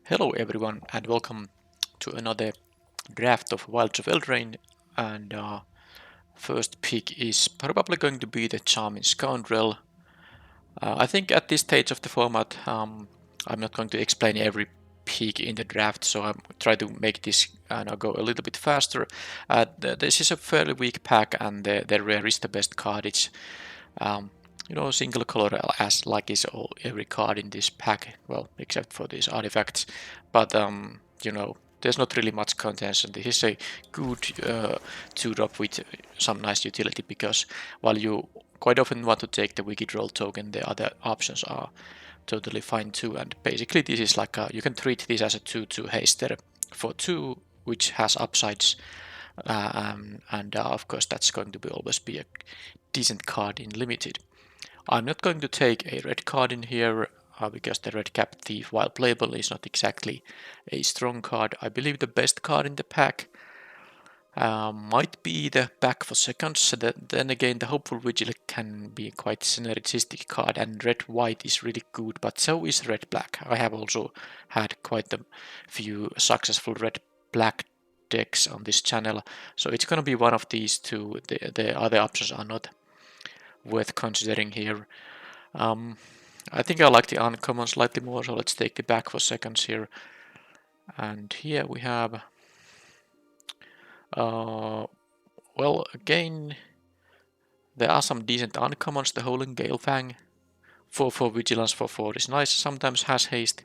Hello everyone and welcome to another draft of Wilds of Eldraine, and first pick is probably going to be the Charming Scoundrel. I think at this stage of the format I'm not going to explain every pick in the draft, so I'm try to make this go a little bit faster. This is a fairly weak pack and the rare is the best card. It's um, single color as like is every card in this pack, well, except for these artifacts. But there's not really much contention. This is a good 2-drop with some nice utility because while you quite often want to take the Wicked Roll token, the other options are totally fine too. And basically, this is like you can treat this as a 2/2 haster for 2, which has upsides, and of course that's going to be always be a decent card in limited. I'm not going to take a red card in here because the red cap thief, while playable, is not exactly a strong card. I believe the best card in the pack might be the back for seconds. Then again, the hopeful vigil can be quite synergistic card, and red white is really good, but so is red black. I have also had quite a few successful red black decks on this channel, so it's gonna be one of these two. The other options are not worth considering here. I think I like the uncommon slightly more, so let's take the back for seconds here. And here we have, well, again, there are some decent uncommons. The Howling Galefang, 4/4 Vigilance for 4 is nice, sometimes has haste.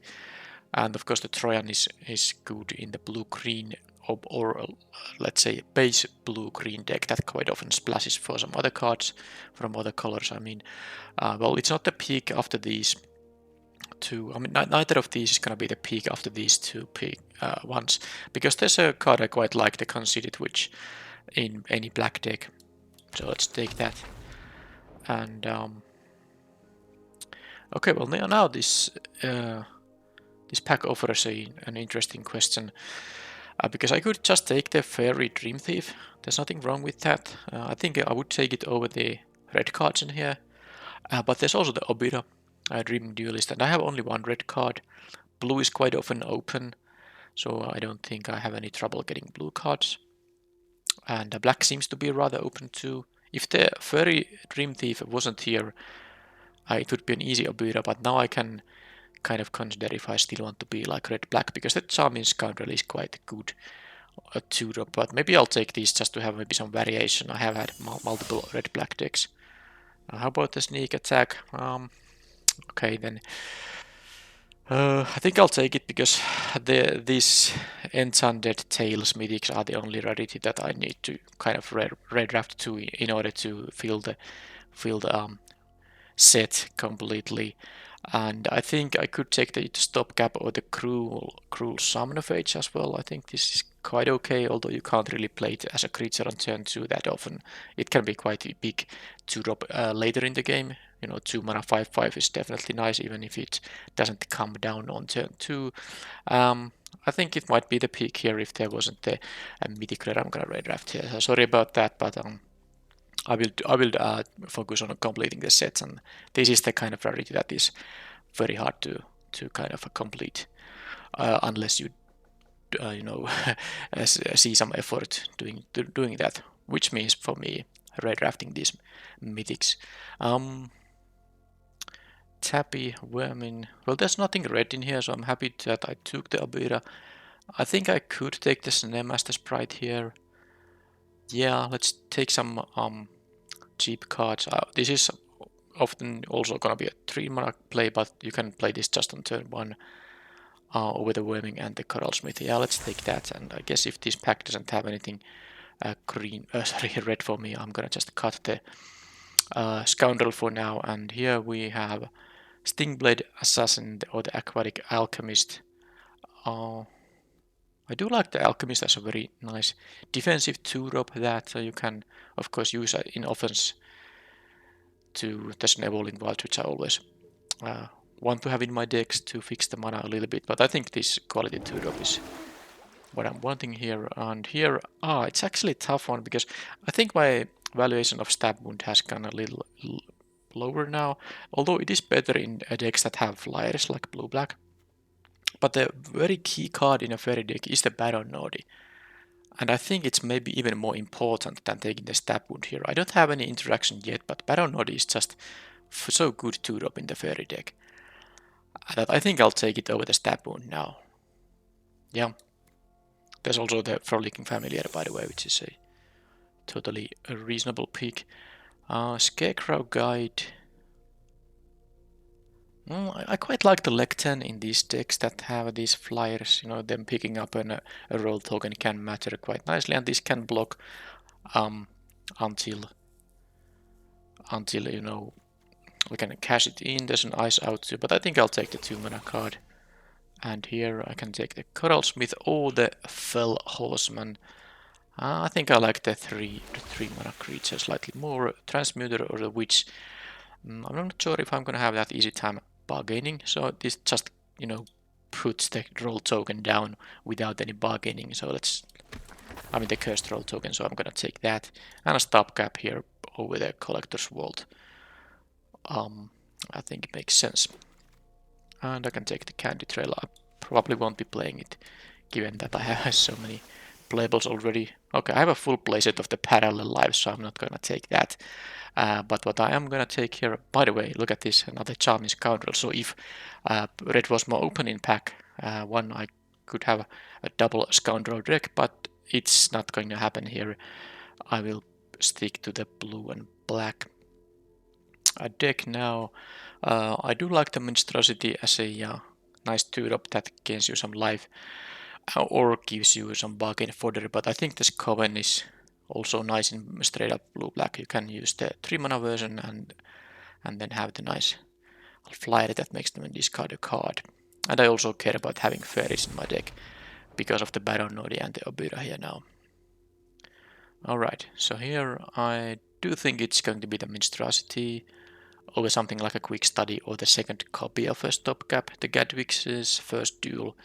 And of course the Trojan is good in the blue-green or let's say base blue-green deck that quite often splashes for some other cards from other colors. I mean, well, it's not the peak after these two. I mean, neither of these is going to be the peak after these two peak ones, because there's a card I quite like, the Conceited Witch, in any black deck. So let's take that. And okay, well now this this pack offers an interesting question, because I could just take the Fairy Dream Thief. There's nothing wrong with that. I think I would take it over the red cards in here. But there's also the Obira, Dreaming Duelist, and I have only one red card. Blue is quite often open, so I don't think I have any trouble getting blue cards. And black seems to be rather open too. If the Fairy Dream Thief wasn't here, it would be an easy Obira, but now I can kind of consider if I still want to be like red-black, because the Charming Scoundrel is quite good a 2-drop, but maybe I'll take these just to have maybe some variation. I have had multiple red-black decks. How about the Sneak Attack? Okay, then I think I'll take it because these Enchanted Tales mythics are the only rarity that I need to kind of redraft to in order to fill the set completely. And I think I could take the Stopgap or the Cruel Somnophage as well. I think this is quite okay, although you can't really play it as a creature on turn 2 that often. It can be quite a big 2-drop later in the game. 2 mana 5/5 is definitely nice, even if it doesn't come down on turn 2. I think it might be the peak here if there wasn't the mythic rare. I'm gonna redraft here. So sorry about that, but I will focus on completing the sets, and this is the kind of rarity that is very hard to kind of complete unless you see some effort doing that, which means for me redrafting these mythics. Tappy, Vermin. Well, there's nothing red in here, so I'm happy that I took the Abira. I think I could take the Snellmaster Sprite here. Yeah, let's take some cheap cards. This is often also gonna be a 3 mana play, but you can play this just on turn 1 over the Worming and the Coral Smith. Yeah, let's take that. And I guess if this pack doesn't have anything red for me, I'm gonna just cut the Scoundrel for now. And here we have Stingblade Assassin or the Aquatic Alchemist. I do like the Alchemist as a very nice defensive 2-drop that you can, of course, use in offense to the Snowballing Wild, which I always want to have in my decks to fix the mana a little bit. But I think this quality 2-drop is what I'm wanting here. And here, it's actually a tough one because I think my valuation of Stab Wound has gone a little lower now, although it is better in decks that have flyers like blue-black. But the very key card in a fairy deck is the Baron Nodi. And I think it's maybe even more important than taking the stab wound here. I don't have any interaction yet, but Baron Nodi is just so good 2-drop in the fairy deck that I think I'll take it over the stab wound now. Yeah. There's also the Frolicking Familiar, by the way, which is a totally a reasonable pick. Scarecrow Guide. I quite like the Lectern in these decks that have these flyers, you know, them picking up a roll token can matter quite nicely, and this can block until you know we can cash it in. There's an Ice Out too, but I think I'll take the 2-mana card. And here I can take the Coral Smith or the Fell Horseman. I think I like the 3-mana creature slightly more. Transmuter or the Witch. I'm not sure if I'm gonna have that easy time bargaining, so this just, you know, puts the roll token down without any bargaining. So I mean the cursed roll token, so I'm gonna take that. And a stopgap here over the Collector's Vault. I think it makes sense. And I can take the Candy Trail. I probably won't be playing it, given that I have so many playables already. Okay, I have a full playset of the Parallel Lives, so I'm not gonna take that. But what I am gonna take here, by the way, look at this, another Charming Scoundrel. So if red was more open in pack one, I could have a double Scoundrel deck, but it's not going to happen here. I will stick to the blue and black deck now. I do like the Monstrosity as a nice 2-drop that gains you some life or gives you some bargain fodder, but I think this Coven is also nice in straight up blue-black. You can use the 3-mana version and then have the nice flyer that makes them discard a card. And I also care about having Faeries in my deck because of the Baron Nodi and the Obira here now. Alright, so here I do think it's going to be the Monstrosity over something like a Quick Study or the second copy of a Stopgap. The Gadwix's first duel.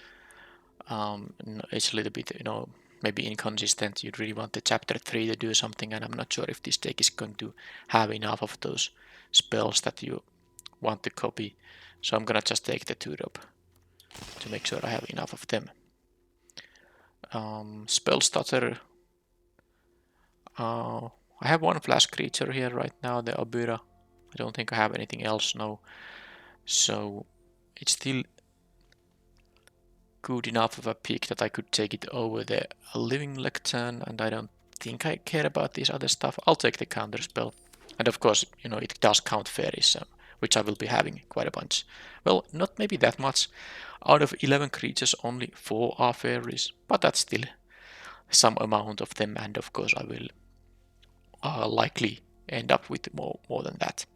It's a little bit, you know, maybe inconsistent. You'd really want the chapter 3 to do something, and I'm not sure if this deck is going to have enough of those spells that you want to copy. So I'm gonna just take the 2-drop to make sure I have enough of them. Spell stutter. I have one flash creature here right now, the Obira. I don't think I have anything else, no. So it's still good enough of a pick that I could take it over the Living Lectern, and I don't think I care about this other stuff. I'll take the counter spell. And of course, you know, it does count Faeries, which I will be having quite a bunch. Well, not maybe that much. Out of 11 creatures, only 4 are Faeries, but that's still some amount of them, and of course I will likely end up with more than that.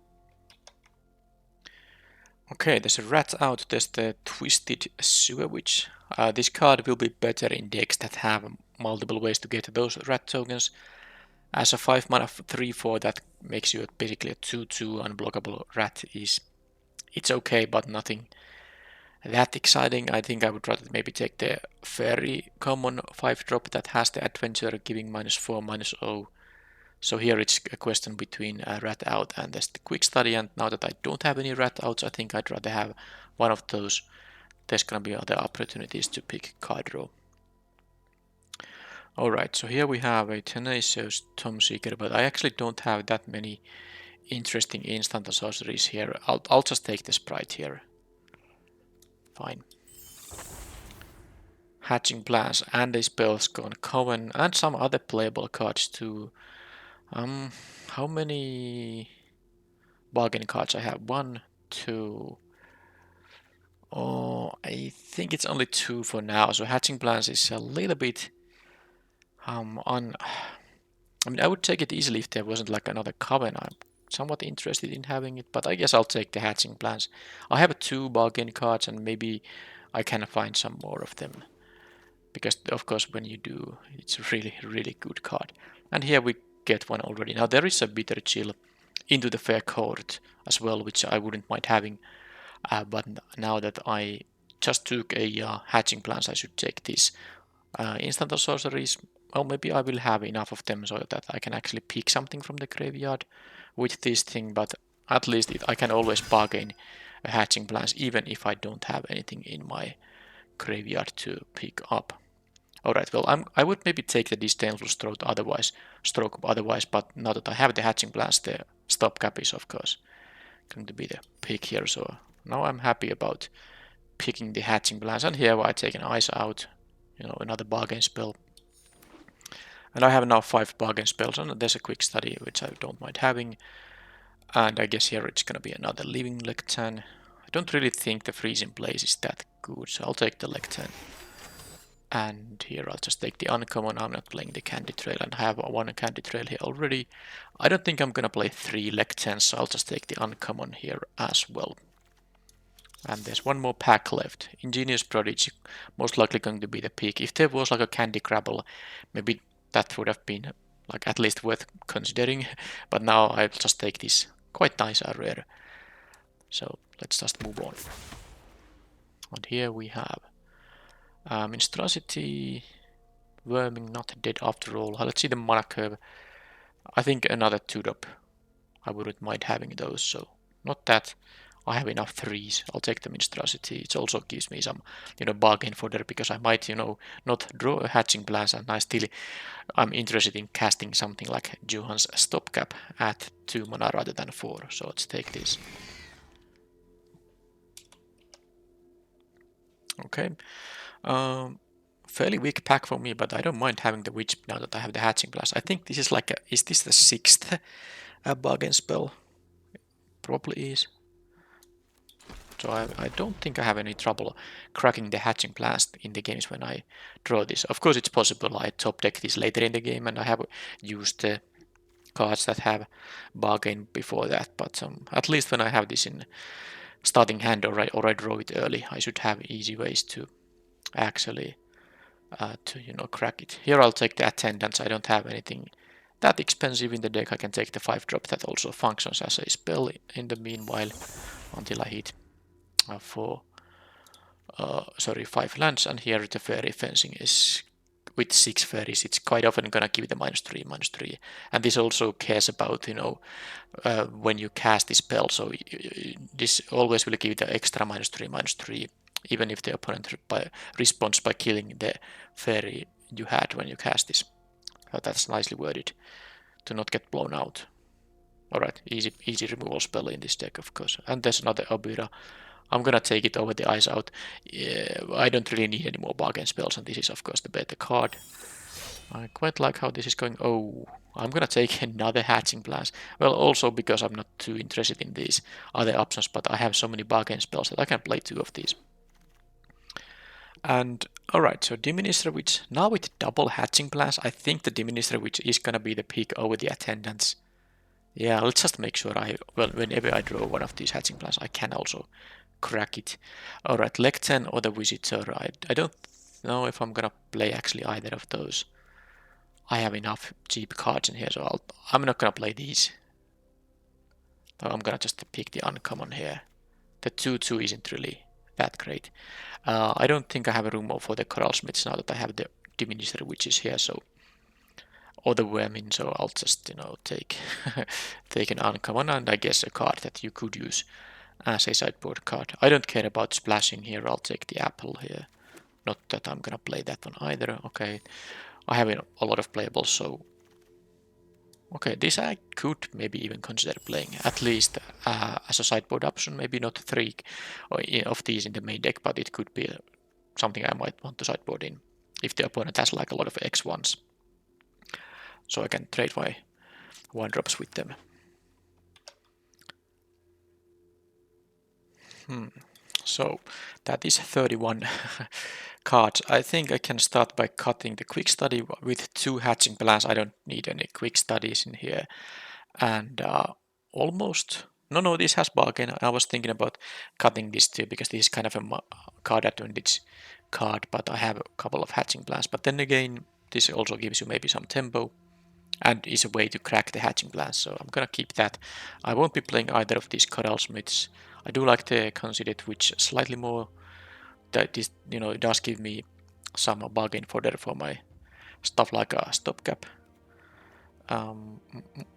Okay, there's a Rat Out, there's the Twisted Sewer Witch. This card will be better in decks that have multiple ways to get those rat tokens. As a 5-mana 3/4 that makes you basically a 2/2 unblockable rat it's okay, but nothing that exciting. I think I would rather maybe take the Fairy common 5-drop that has the Adventure giving -4, -0. So here it's a question between a Rat Out and the Quick Study, and now that I don't have any Rat Outs, I think I'd rather have one of those. There's gonna be other opportunities to pick card draw. Alright, so here we have a Tenacious Tom Seeker, but I actually don't have that many interesting instant sorceries here. I'll just take the Sprite here. Fine. Hatching Plans and a Spellscorn Coven and some other playable cards too. How many bargain cards I have? 1, 2. Oh, I think it's only 2 for now. So Hatching Plans is a little bit I mean, I would take it easily if there wasn't like another Coven. I'm somewhat interested in having it, but I guess I'll take the Hatching Plans. I have 2 bargain cards, and maybe I can find some more of them. Because of course when you do, it's a really good card. And here we get one already. Now there is a Bitter Chill into the Fair Court as well, which I wouldn't mind having. But now that I just took a Hatching Plans, I should take these instant sorceries. Well, maybe I will have enough of them so that I can actually pick something from the graveyard with this thing, but at least I can always bargain a Hatching Plans even if I don't have anything in my graveyard to pick up. Alright, well, I would maybe take the Disdainful Stroke otherwise, but now that I have the Hatching Blast, the stopgap is of course going to be the pick here, so now I'm happy about picking the Hatching Blast, and here I take an Ice out, another bargain spell. And I have now 5 bargain spells, and there's a quick study, which I don't mind having. And I guess here it's gonna be another Living Lectern. I don't really think the freeze in place is that good, so I'll take the Lectern. And here I'll just take the uncommon. I'm not playing the Candy Trail, and I have one Candy Trail here already. I don't think I'm gonna play 3 Lecterns, so I'll just take the uncommon here as well. And there's one more pack left. Ingenious Prodigy, most likely going to be the pick. If there was like a Candy Crabble, maybe that would have been like at least worth considering. But now I'll just take this quite nice rare. So let's just move on. And here we have Monstrosity, Worming, not dead after all. Let's see the mana curve. I think another 2-drop. I wouldn't mind having those, so not that. I have enough 3s. I'll take the Monstrosity. It also gives me some, bargain fodder, because I might, not draw a Hatching Blast, and I'm interested in casting something like Johan's Stopgap at 2 mana rather than 4. So let's take this. Okay. Fairly weak pack for me, but I don't mind having the Witch now that I have the Hatching Blast. I think this is is this the 6th bargain spell? Probably is. So I don't think I have any trouble cracking the Hatching Blast in the games when I draw this. Of course, it's possible I top deck this later in the game, and I have used the cards that have bargain before that. But at least when I have this in starting hand, or I draw it early, I should have easy ways to actually crack it. Here I'll take the Attendance. I don't have anything that expensive in the deck. I can take the 5-drop that also functions as a spell in the meanwhile until I hit 5 lands. And here the Fairy Fencing is with 6 fairies. It's quite often gonna give the -3/-3, and this also cares about when you cast the spell. So this always will give the extra -3/-3, even if the opponent responds by killing the fairy you had when you cast this. That's nicely worded to not get blown out. Alright, easy removal spell in this deck, of course. And there's another Obira. I'm gonna take it over the Ice Out. I don't really need any more bargain spells, and this is of course the better card. I quite like how this is going. Oh, I'm gonna take another Hatching Blast. Well, also because I'm not too interested in these other options, but I have so many bargain spells that I can play 2 of these. And alright, so Diminisher Witch. Now with double Hatching Blast, I think the Diminisher Witch is gonna be the pick over the Attendance. Yeah, let's just make sure whenever I draw one of these Hatching Blasts, I can also crack it. Alright, Lectern or the Visitor. I don't know if I'm gonna play actually either of those. I have enough cheap cards in here, so I'm not gonna play these. I'm gonna just pick the uncommon here. The 2/2 isn't really that great. I don't think I have a room for the Coral Smiths now that I have the Diminisher Witches here, so or the Vermin, so I'll just take take an uncommon, and I guess a card that you could use as a sideboard card. I don't care about splashing here. I'll take the Apple here. Not that I'm gonna play that one either. Okay, I have a lot of playables, so okay, this I could maybe even consider playing, at least as a sideboard option. Maybe not 3 of these in the main deck, but it could be something I might want to sideboard in if the opponent has like a lot of X1s. So I can trade my 1-drops with them. So that is 31 cards. I think I can start by cutting the quick study with 2 Hatching Blasts. I don't need any quick studies in here. And almost... No, this has bargain. I was thinking about cutting this too, because this is kind of a card advantage card, but I have a couple of Hatching Blasts. But then again, this also gives you maybe some tempo and is a way to crack the Hatching Blast, so I'm gonna keep that. I won't be playing either of these Coral Smiths. I do like the Considered Witch slightly more. That is, it does give me some bargain fodder for my stuff like a stopgap.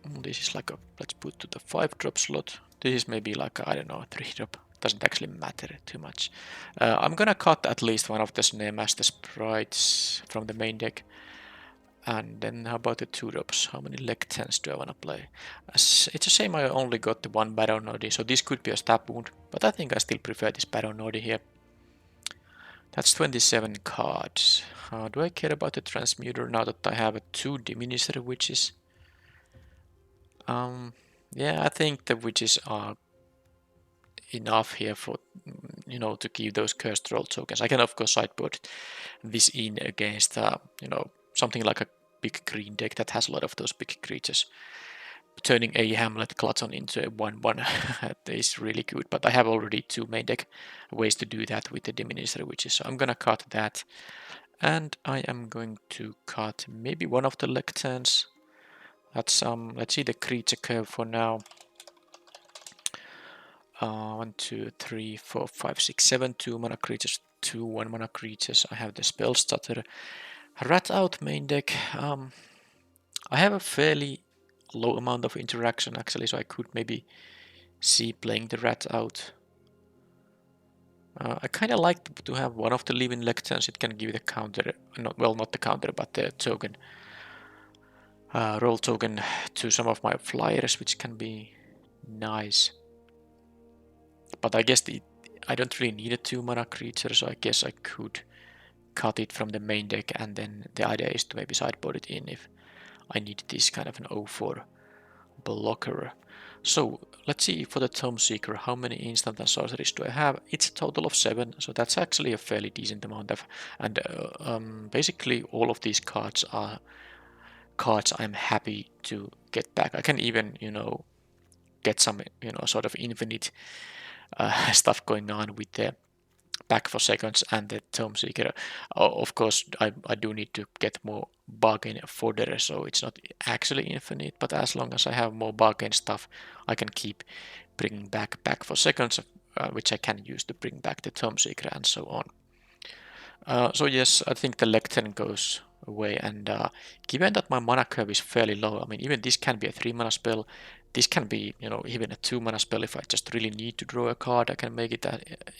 This is like let's put to the 5-drop slot. This is maybe like I don't know, 3-drop. doesn't actually matter too much. I'm gonna cut at least one of the Snare Master sprites from the main deck. And then how about the 2-drops? How many Lectens do I want to play? It's a shame I only got the one Battle Nodi, so this could be a stab wound, but I think I still prefer this Battle Nodi here. That's 27 cards. Do I care about the Transmuter now that I have 2 Diminisher Witches? Yeah, I think the Witches are enough here for, to give those cursed roll tokens. I can of course sideboard this in against, something like a big green deck that has a lot of those big creatures. Turning a Hamlet Glutton into a 1/1 is really good, but I have already 2 main deck ways to do that with the Diminisher Witches, so I'm gonna cut that. And I am going to cut maybe one of the Lecterns. That's let's see the creature curve for now. 1, 2, 3, 4, 5, 6, 7 2-mana creatures, 2 1-mana creatures. I have the Spell Stutter. Rat out main deck. I have a fairly low amount of interaction actually, so I could maybe see playing the rat out. I kind of like to have one of the living Lecterns. It can give the counter, not the counter, but the token, roll token to some of my flyers, which can be nice. But I guess I don't really need a 2-mana creature, so I guess I could cut it from the main deck, and then the idea is to maybe sideboard it in if I need this kind of an 0/4 blocker. So let's see for the Tome Seeker, how many instant and sorceries do I have? It's a total of 7, so that's actually a fairly decent amount of, and basically all of these cards are cards I'm happy to get back. I can even, get some, sort of infinite stuff going on with the back for seconds and the Tome Seeker. Of course, I do need to get more bargain fodder, so it's not actually infinite, but as long as I have more bargain stuff, I can keep bringing back for seconds, which I can use to bring back the Tome Seeker and so on. So yes, I think the Lectern goes away, and given that my mana curve is fairly low, I mean, even this can be a 3-mana spell. This can be, even a 2-mana spell if I just really need to draw a card. I can make it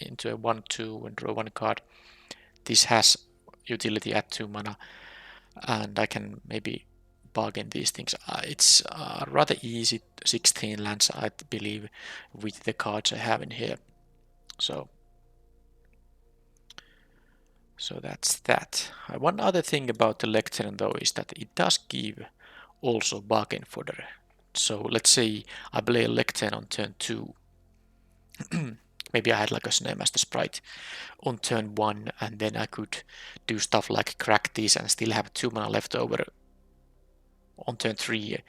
into a 1/2 and draw 1 card. This has utility at 2 mana, and I can maybe bargain these things. It's rather easy, 16 lands, I believe, with the cards I have in here. So that's that. One other thing about the Lectern though is that it does give also bargain fodder. So let's say I play a Lectern on turn 2. Maybe I had like a Snare Master Sprite on turn 1, and then I could do stuff like crack these and still have 2 mana left over on turn 3.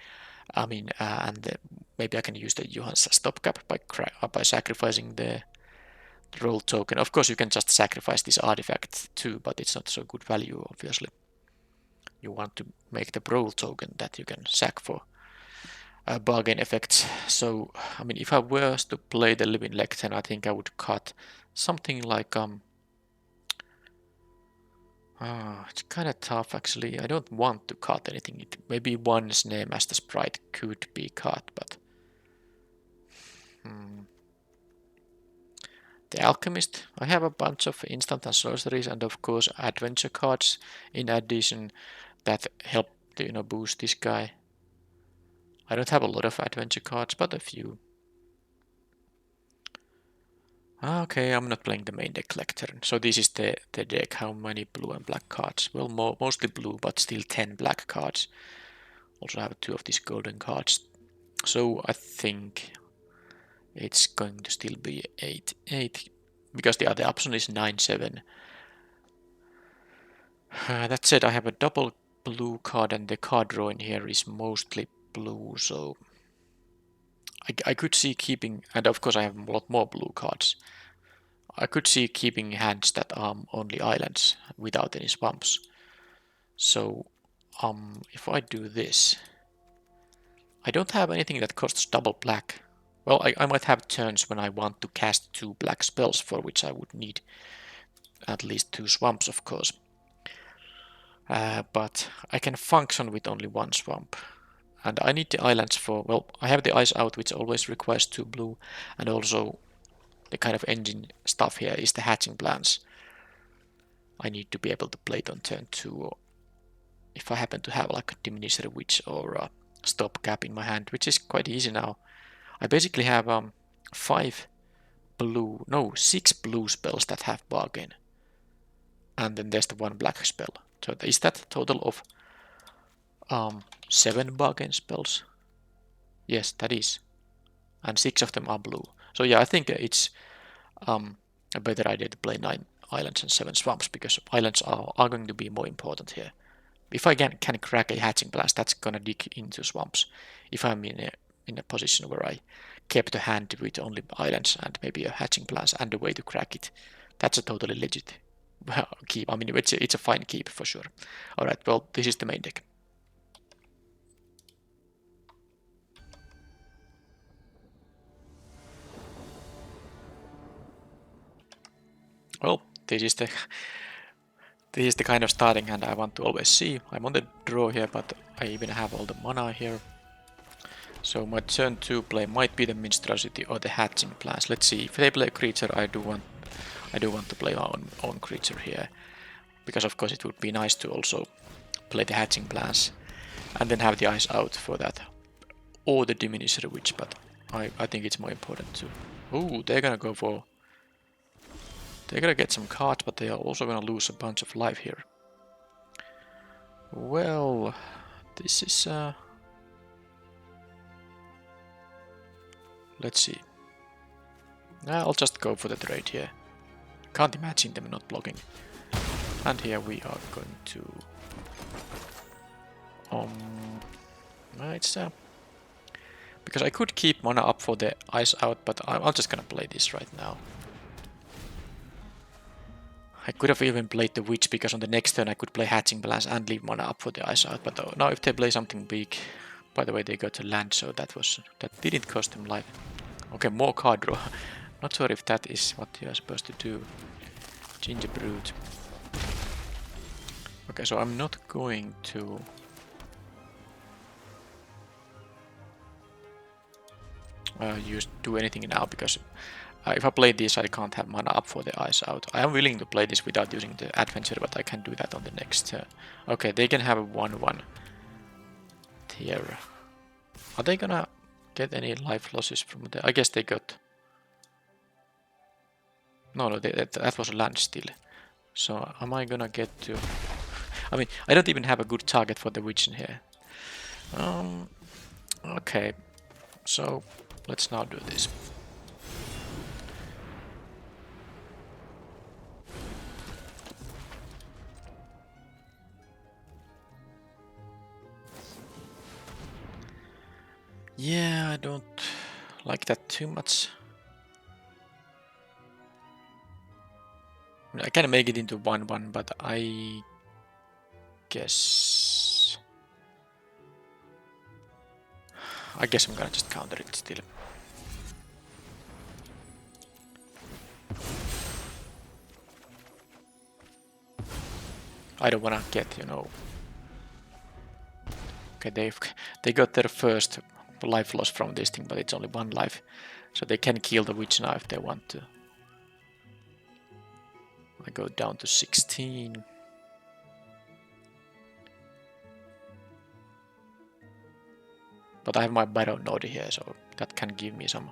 I mean, and maybe I can use the Johan's stopgap by sacrificing the roll token. Of course, you can just sacrifice this artifact too, but it's not so good value, obviously. You want to make the roll token that you can sack for bargain effects. So, I mean, if I were to play the Living Lectern, I think I would cut something like it's kind of tough actually. I don't want to cut anything. Maybe one Snare Master Sprite could be cut, but the Alchemist. I have a bunch of instant and sorceries, and of course adventure cards in addition that help to boost this guy. I don't have a lot of adventure cards, but a few. Okay, I'm not playing the main deck Lectern. So this is the deck. How many blue and black cards? Well, mostly blue, but still 10 black cards. Also have 2 of these golden cards. So I think it's going to still be 8 because the other option is 9/7. That said, I have a double blue card, and the card draw in here is mostly blue, so I could see keeping, and of course I have a lot more blue cards. I could see keeping hands that are only islands without any swamps. So if I do this, I don't have anything that costs double black. Well, I might have turns when I want to cast 2 black spells, for which I would need at least 2 swamps, of course. But I can function with only 1 swamp. And I need the islands for, well, I have the ice out, which always requires 2 blue, and also the kind of engine stuff here is the hatching plans. I need to be able to play it on turn 2, or if I happen to have like a Diminisher Witch or a Stopgap in my hand, which is quite easy now. I basically have 6 blue spells that have bargain. And then there's the 1 black spell. So is that a total of 7 bargain spells? Yes, that is. And 6 of them are blue. So yeah, I think it's a better idea to play 9 islands and 7 swamps, because islands are going to be more important here. If I can crack a hatching blast, that's gonna dig into swamps. If I'm in a position where I kept a hand with only islands and maybe a hatching blast and a way to crack it, that's a totally legit keep. I mean, it's a fine keep for sure. Alright, well, this is the main deck. Well, this is the kind of starting hand I want to always see. I'm on the draw here, but I even have all the mana here. So my turn 2 play might be the Minstrelsy or the Hatching Plans. Let's see, if they play a creature, I do want to play my own creature here. Because of course it would be nice to also play the Hatching Plans and then have the eyes out for that. Or the Diminisher Witch, but I think it's more important to... Ooh, they're gonna go for... They're gonna get some cards, but they are also gonna lose a bunch of life here. Well, this is... Let's see. I'll just go for the trade here. Can't imagine them not blocking. And here we are going to... it's... because I could keep mana up for the Eyes Out, but I'm just gonna play this right now. I could have even played the Witch, because on the next turn I could play Hatching Plans and leave mana up for the Eyes Out. But now if they play something big... By the way, they got a land, so that didn't cost them life. Okay, more card draw. Not sure if that is what you are supposed to do. Gingerbrute. Okay, so I'm not going to... do anything now, because if I play this I can't have mana up for the Eyes Out. I am willing to play this without using the Adventure, but I can do that on the next turn. Okay, they can have a 1/1 here. Are they gonna get any life losses from the... I guess they got... No, that was a land still. So am I gonna get to... I mean, I don't even have a good target for the Witch in here. Okay, so let's now do this. Yeah, I don't like that too much. I can make it into 1/1, but I guess I'm gonna just counter it still. I don't wanna get, you know... Okay, they got their first life loss from this thing, but it's only 1 life. So they can kill the Witch now if they want to. I go down to 16. But I have my Battle Node here, so that can give me some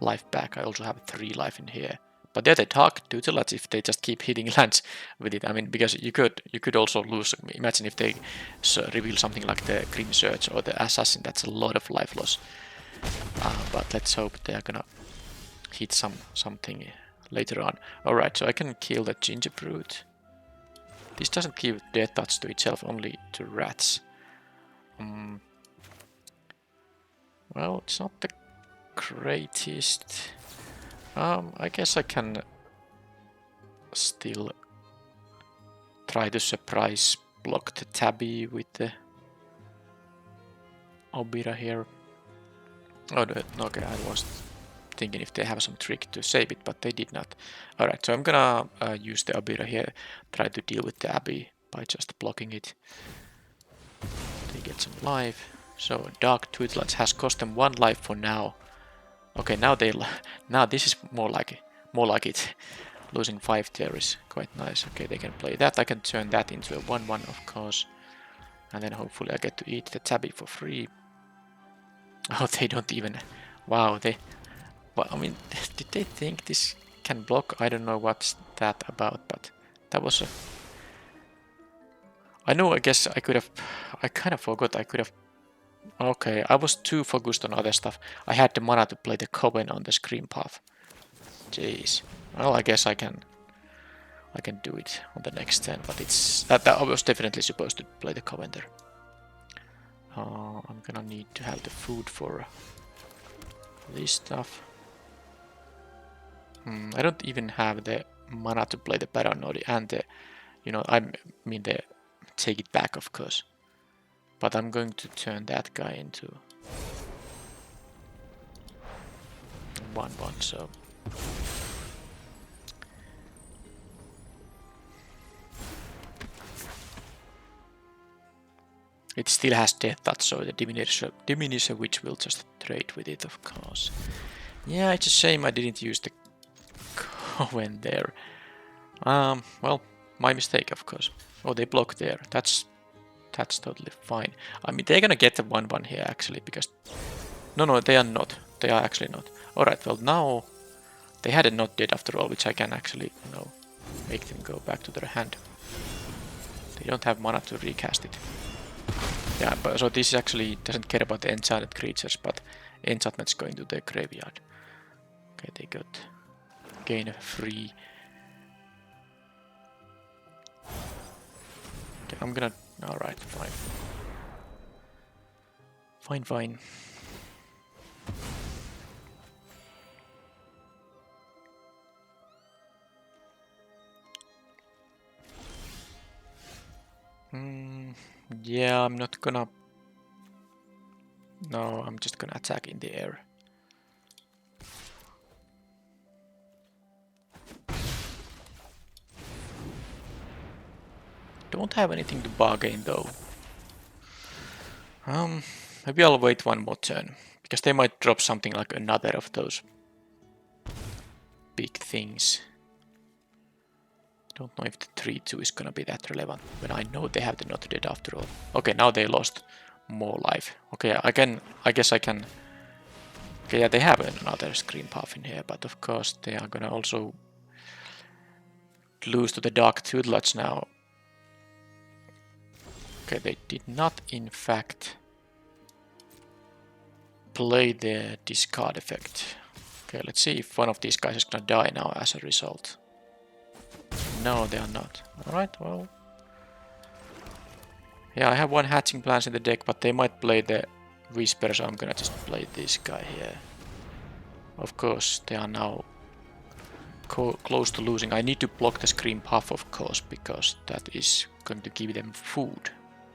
life back. I also have 3 life in here. But they're the target tutelage if they just keep hitting lands with it. I mean, because you could also lose. Imagine if they reveal something like the Grim Search or the Assassin. That's a lot of life loss. But let's hope they're gonna hit something later on. Alright, so I can kill the Gingerbrute. This doesn't give Death Touch to itself, only to rats. Well, it's not the greatest. I guess I can still try to surprise block the Tabby with the Obira here. Oh, okay, I was thinking if they have some trick to save it, but they did not. Alright, so I'm gonna use the Obira here, try to deal with the Abbey by just blocking it. They get some life. So Dark Tutelage has cost them 1 life for now. Okay, now this is more like more like it. Losing 5 there is quite nice. Okay, they can play that. I can turn that into a 1/1, of course. And then hopefully I get to eat the tabby for free. Oh, they don't even... Wow, they... Well, I mean, did they think this can block? I don't know what's that about, but that was a... I know, I guess I could have... I kind of forgot I could have... Okay, I was too focused on other stuff. I had the mana to play the Coven on the Scream Path. Jeez. Well, I guess I can do it on the next turn, but it's... That I was definitely supposed to play the Coven there. I'm gonna need to have the food for this stuff. I don't even have the mana to play the Paranoid and the, you know, I mean the take it back, of course. But I'm going to turn that guy into 1/1, so... It still has Death Touch, so the Diminisher which will just trade with it, of course. Yeah, it's a shame I didn't use the Coven there. Well, my mistake, of course. Oh, they block there. That's totally fine. I mean, they're gonna get the 1/1 here, actually, because... No, they are not. They are actually not. Alright, well, now... They had a not dead after all, which I can actually, you know, make them go back to their hand. They don't have mana to recast it. Yeah, but so this actually doesn't care about the enchanted creatures, but enchantments going to their graveyard. Okay, they got gain free. Okay, I'm gonna... Alright, fine. Fine. Yeah, I'm not gonna... No, I'm just gonna attack in the air. Don't have anything to bargain though. Maybe I'll wait one more turn, because they might drop something like another of those big things. Don't know if the 3/2 is gonna be that relevant, when I know they have the not dead after all. Okay, now they lost more life. Okay, I guess I can... Okay, yeah, they have another Scream Path in here, but of course they are gonna also lose to the Dark Tutelage now. Okay, they did not in fact play the discard effect. Okay, let's see if one of these guys is gonna die now as a result. No, they are not. Alright, well... Yeah, I have one Hatching Plans in the deck, but they might play the Whisper, so I'm gonna just play this guy here. Of course, they are now close to losing. I need to block the Scream Path, of course, because that is going to give them food,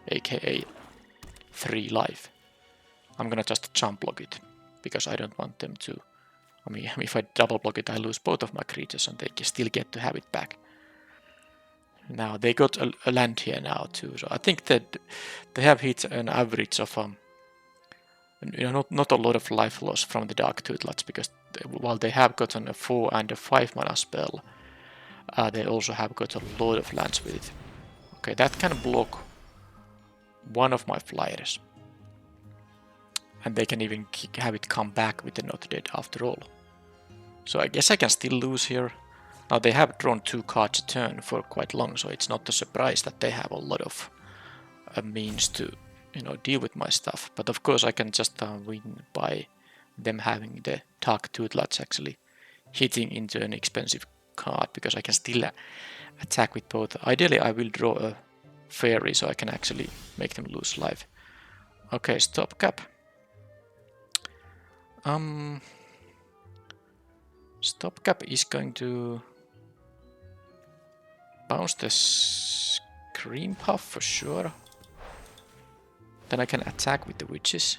aka 3 life. I'm gonna just jump block it, because I don't want them to... I mean, if I double block it, I lose both of my creatures, and they still get to have it back. Now, they got a land here now, too, so I think that they have hit an average of... you know, not a lot of life loss from the Dark Tutelage, because while they have gotten a 4 and a 5 mana spell, they also have got a lot of lands with it. Okay, that can block one of my flyers. And they can even have it come back with the not dead after all. So I guess I can still lose here. Now they have drawn 2 cards a turn for quite long, so it's not a surprise that they have a lot of means to, you know, deal with my stuff. But of course I can just win by them having the Dark Tutelage actually hitting into an expensive card, because I can still attack with both. Ideally I will draw a Fairy so I can actually make them lose life. Okay, stopgap. Stopgap is going to bounce the Scream Puff for sure. Then I can attack with the Witches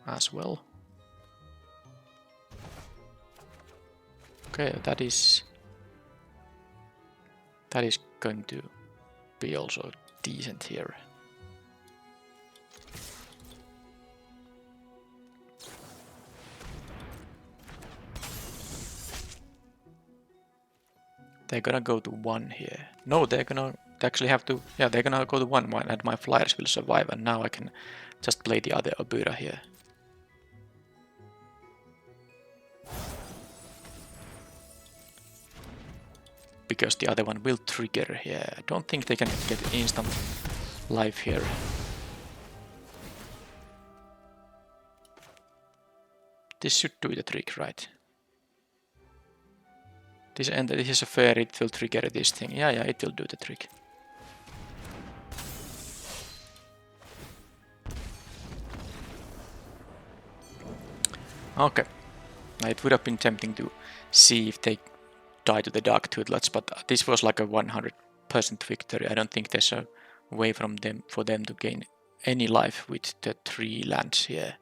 as well. Okay, that is going to be also decent here. They're gonna go to 1 here. No, they're gonna actually have to... Yeah, they're gonna go to 1 and my flyers will survive. And now I can just play the other Obura here. Because the other one will trigger here. I don't think they can get instant life here. This should do the trick, right? This is a fairy, it will trigger this thing. Yeah, it will do the trick. Okay. It would have been tempting to see if they die to the Dark Toothlets, but this was like a 100% victory. I don't think there's a way for them to gain any life with the 3 lands here.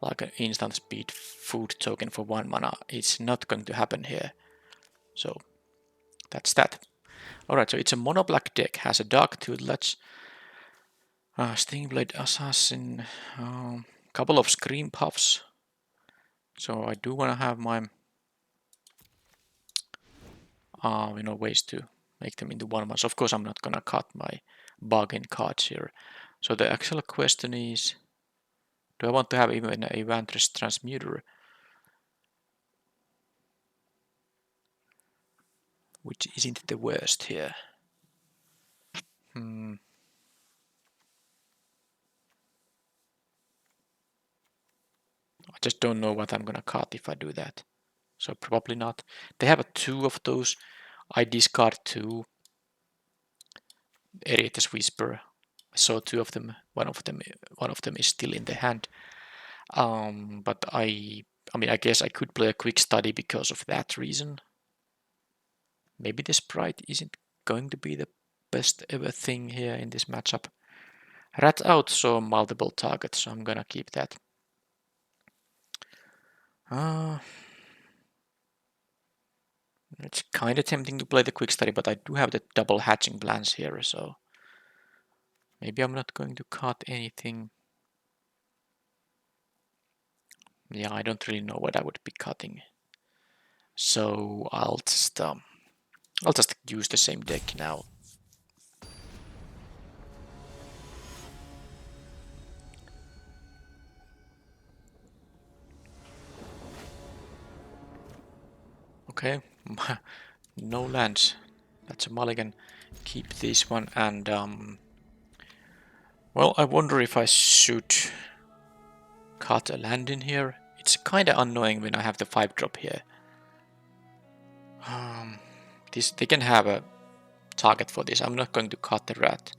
Like an instant speed food token for 1 mana. It's not going to happen here. So that's that. Alright, so it's a mono black deck, has a Dark Toothlets, Stingblade Assassin, couple of Scream Puffs. So I do want to have my ways to make them into 1/1. Of course, I'm not gonna cut my bargain cards here. So the actual question is, do I want to have even a Vantress Transmuter? Which isn't the worst here. I just don't know what I'm gonna cut if I do that. So probably not. They have 2 of those. I discard 2. Erietha's Whisper. I saw 2 of them. One of them is still in the hand. But I mean, I guess I could play a quick study because of that reason. Maybe the Sprite isn't going to be the best ever thing here in this matchup. Rat Out saw multiple targets, so I'm gonna keep that. It's kind of tempting to play the quick study, but I do have the double hatching plans here, so maybe I'm not going to cut anything. Yeah, I don't really know what I would be cutting. So I'll just use the same deck now. Okay, no lands. That's a mulligan. Keep this one and well, I wonder if I should cut a land in here. It's kind of annoying when I have the 5-drop here. They can have a target for this. I'm not going to cut the rat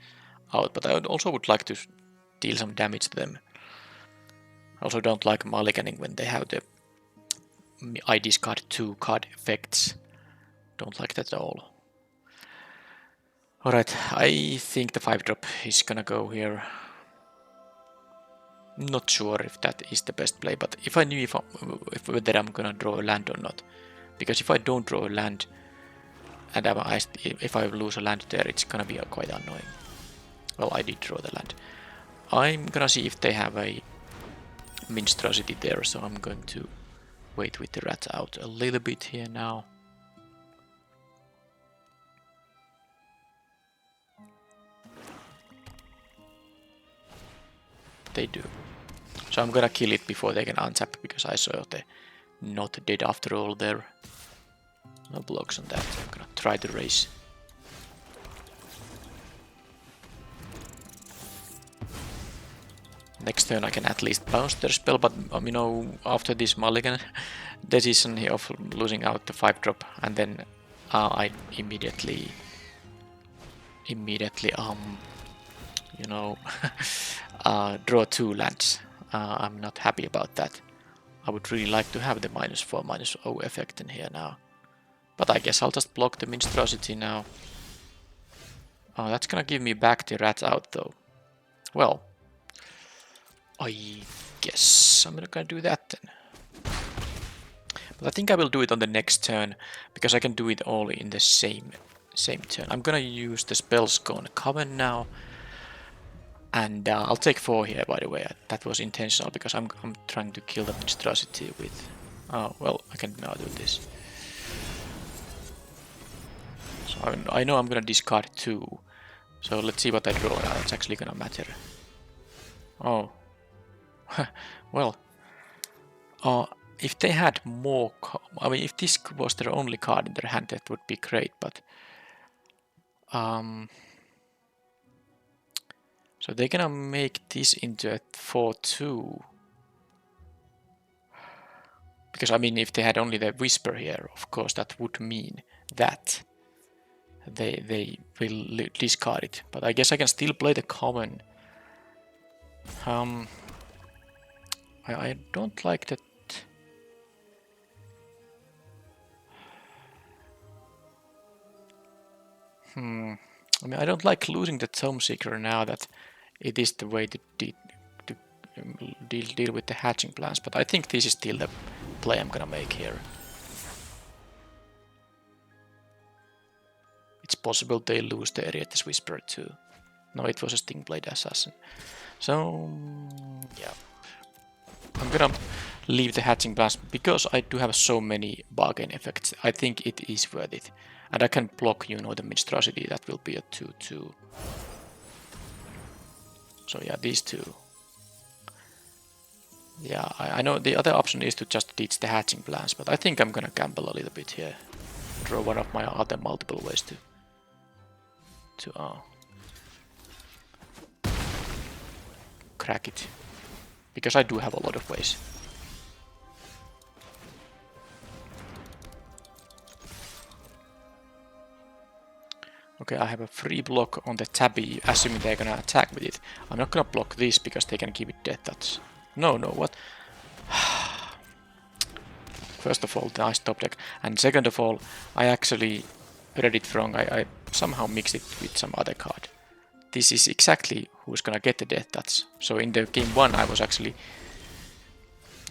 out, but I also would like to deal some damage to them. I also don't like mulliganing when they have the I discard 2 card effects. Don't like that at all. Alright, I think the 5-drop is gonna go here. Not sure if that is the best play, but if I knew whether I'm gonna draw a land or not. Because if I don't draw a land, and if I lose a land there, it's gonna be quite annoying. Well, I did draw the land. I'm gonna see if they have a Minstrosity there, so I'm going to wait with the rat out a little bit here now. They do. So I'm gonna kill it before they can untap, because I saw the not dead after all there. No blocks on that. I'm gonna try to raise. Next turn I can at least bounce their spell, but after this mulligan decision here of losing out the 5-drop, and then I immediately draw 2 lands. I'm not happy about that. I would really like to have the -4/-0 effect in here now. But I guess I'll just block the Minstrosity now. Oh, that's gonna give me back the rat out though. Well, I guess I'm not gonna do that then. But I think I will do it on the next turn, because I can do it all in the same turn. I'm gonna use the Spellscorn Coven now. And I'll take 4 here, by the way. That was intentional, because I'm trying to kill the Minstrosity with... Oh, well, I can now do this. I know I'm gonna discard 2. So let's see what I draw now. It's actually gonna matter. Oh. Well. If they had more... I mean, if this was their only card in their hand, that would be great, but... So they're gonna make this into a 4-2. Because, I mean, if they had only the Whisper here, of course, that would mean that they will discard it. But I guess I can still play the common. I don't like that. I mean, I don't like losing the Tome Seeker now that it is the way to deal with the hatching plans. But I think this is still the play I'm gonna make here. It's possible they lose the Erietes Whisperer too. No, it was a Stingblade Assassin. So, yeah. I'm gonna leave the hatching plans because I do have so many bargain effects. I think it is worth it. And I can block, you know, the Monstrosity. That will be a 2-2. So yeah, these two. Yeah, I know the other option is to just teach the hatching plans, but I think I'm gonna gamble a little bit here. Draw one of my other multiple ways to crack it. Because I do have a lot of ways. Okay, I have a free block on the tabby, assuming they're gonna attack with it. I'm not gonna block this because they can keep it dead touch. No, what? First of all, nice top deck. And second of all, I actually read it wrong. I somehow mixed it with some other card. This is exactly who's gonna get the death touch. So in the game 1 I was actually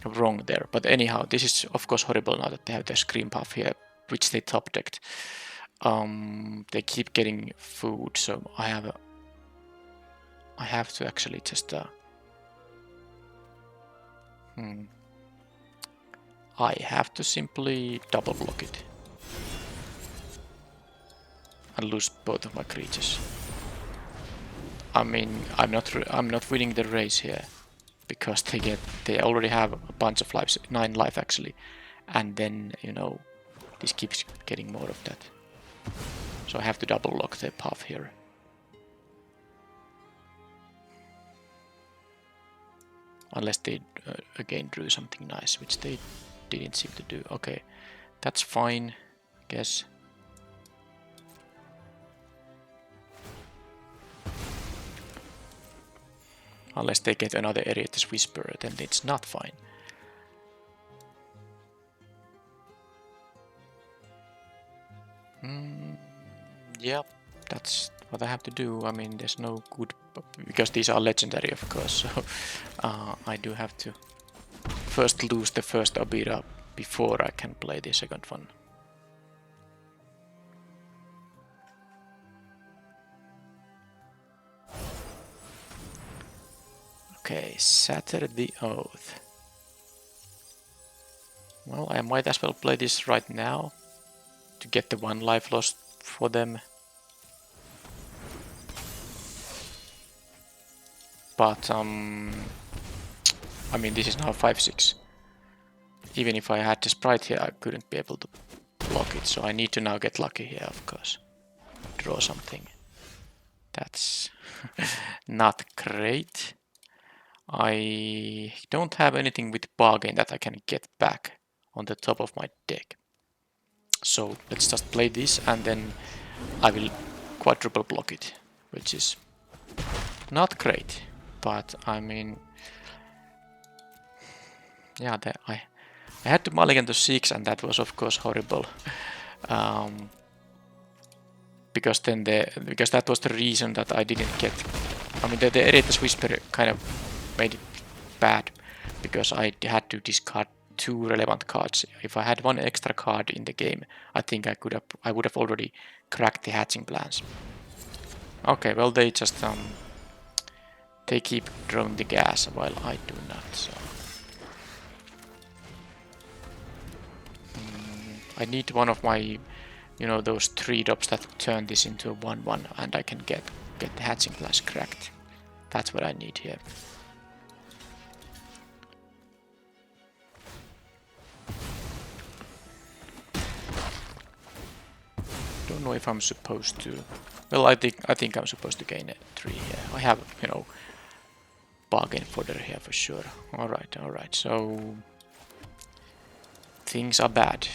wrong there. But anyhow, this is of course horrible now that they have the Scream Puff here, which they top decked. They keep getting food, so I have to actually just I have to simply double block it and lose both of my creatures. I mean, I'm not winning the race here because they already have a bunch of lives, 9 life actually, and then you know this keeps getting more of that. So I have to double lock the path here. Unless they again drew something nice, which they didn't seem to do. Okay, that's fine, I guess. Unless they get another Erietes Whisperer, then it's not fine. Yeah, that's what I have to do. I mean, there's no good... Because these are legendary, of course, so I do have to first lose the first Abira before I can play the second one. Okay, Shatter the Oath. Well, I might as well play this right now to get the 1 life lost for them. But, I mean, this is now 5-6. Even if I had the sprite here, I couldn't be able to block it, so I need to now get lucky here, of course. Draw something. That's not great. I don't have anything with bargain that I can get back on the top of my deck. So let's just play this and then I will quadruple block it, which is not great. But I mean, yeah, I had to mulligan to 6 and that was of course horrible. Because that was the reason that I didn't get. I mean, the Erietes Whisper kind of made it bad because I had to discard 2 relevant cards. If I had 1 extra card in the game, I think I would have already cracked the hatching plans. Okay, well they just they keep drawing the gas while I do not. So I need one of my you know, those 3-drops that turn this into a 1/1, and I can get the hatching blast cracked. That's what I need here. Don't know if I'm supposed to. Well, I think I'm supposed to gain a 3 here. I have, you know, bargain fodder here for sure. All right. So things are bad.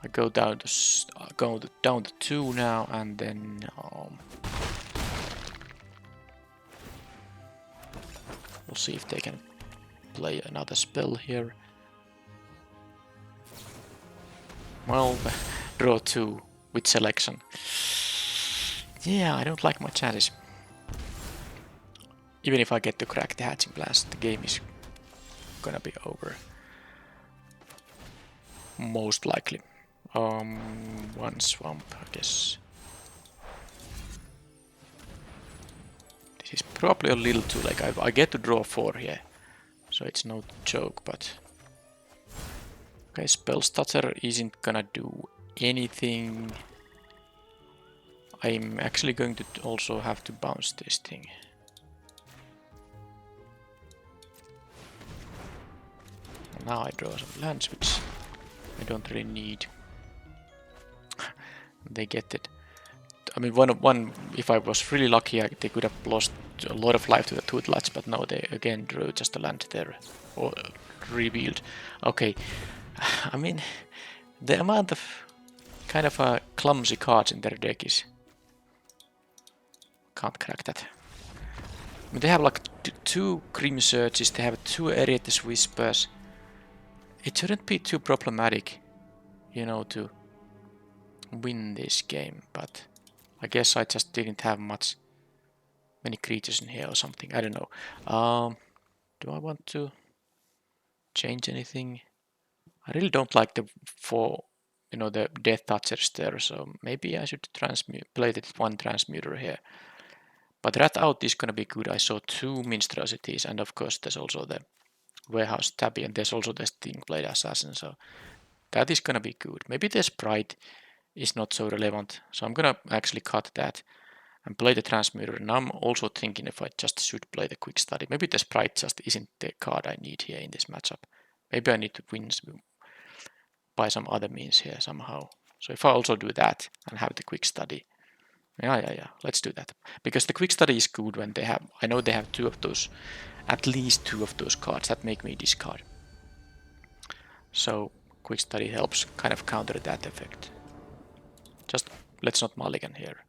I go down to 2 now, and then we'll see if they can play another spell here. Well, draw 2 with selection. Yeah, I don't like my chances. Even if I get to crack the hatching blast, the game is gonna be over. Most likely. One swamp, I guess. This is probably a little too late. I get to draw 4 here, so it's no joke, but... Okay, Spell Stutter isn't gonna do anything. I'm actually going to also have to bounce this thing. Now I draw some lands, which I don't really need. They get it. I mean, one. If I was really lucky, they could have lost a lot of life to the Toothlats, but no, they again drew just a land there, or revealed. Okay, I mean, the amount of kind of clumsy cards in their deck is... Can't crack that. I mean, they have like 2 Grim Surges, they have 2 Eretus Whispers. It shouldn't be too problematic, you know, to win this game, but I guess I just didn't have many creatures in here or something. I don't know. Do I want to change anything? I really don't like the the Death Touchers there, so maybe I should play that 1 Transmuter here. But Rat Out is gonna be good. I saw 2 Minstrosities, and of course there's also the Warehouse Tabby, and there's also the Stingblade Assassin, so that is gonna be good. Maybe the Sprite is not so relevant, so I'm gonna actually cut that and play the Transmuter. And I'm also thinking if I just should play the Quick Study. Maybe the Sprite just isn't the card I need here in this matchup. Maybe I need to win by some other means here somehow. So if I also do that and have the Quick Study, yeah, let's do that. Because the Quick Study is good when they have, I know they have 2 of those, at least 2 of those cards that make me discard. So Quick Study helps kind of counter that effect. Just let's not mulligan here.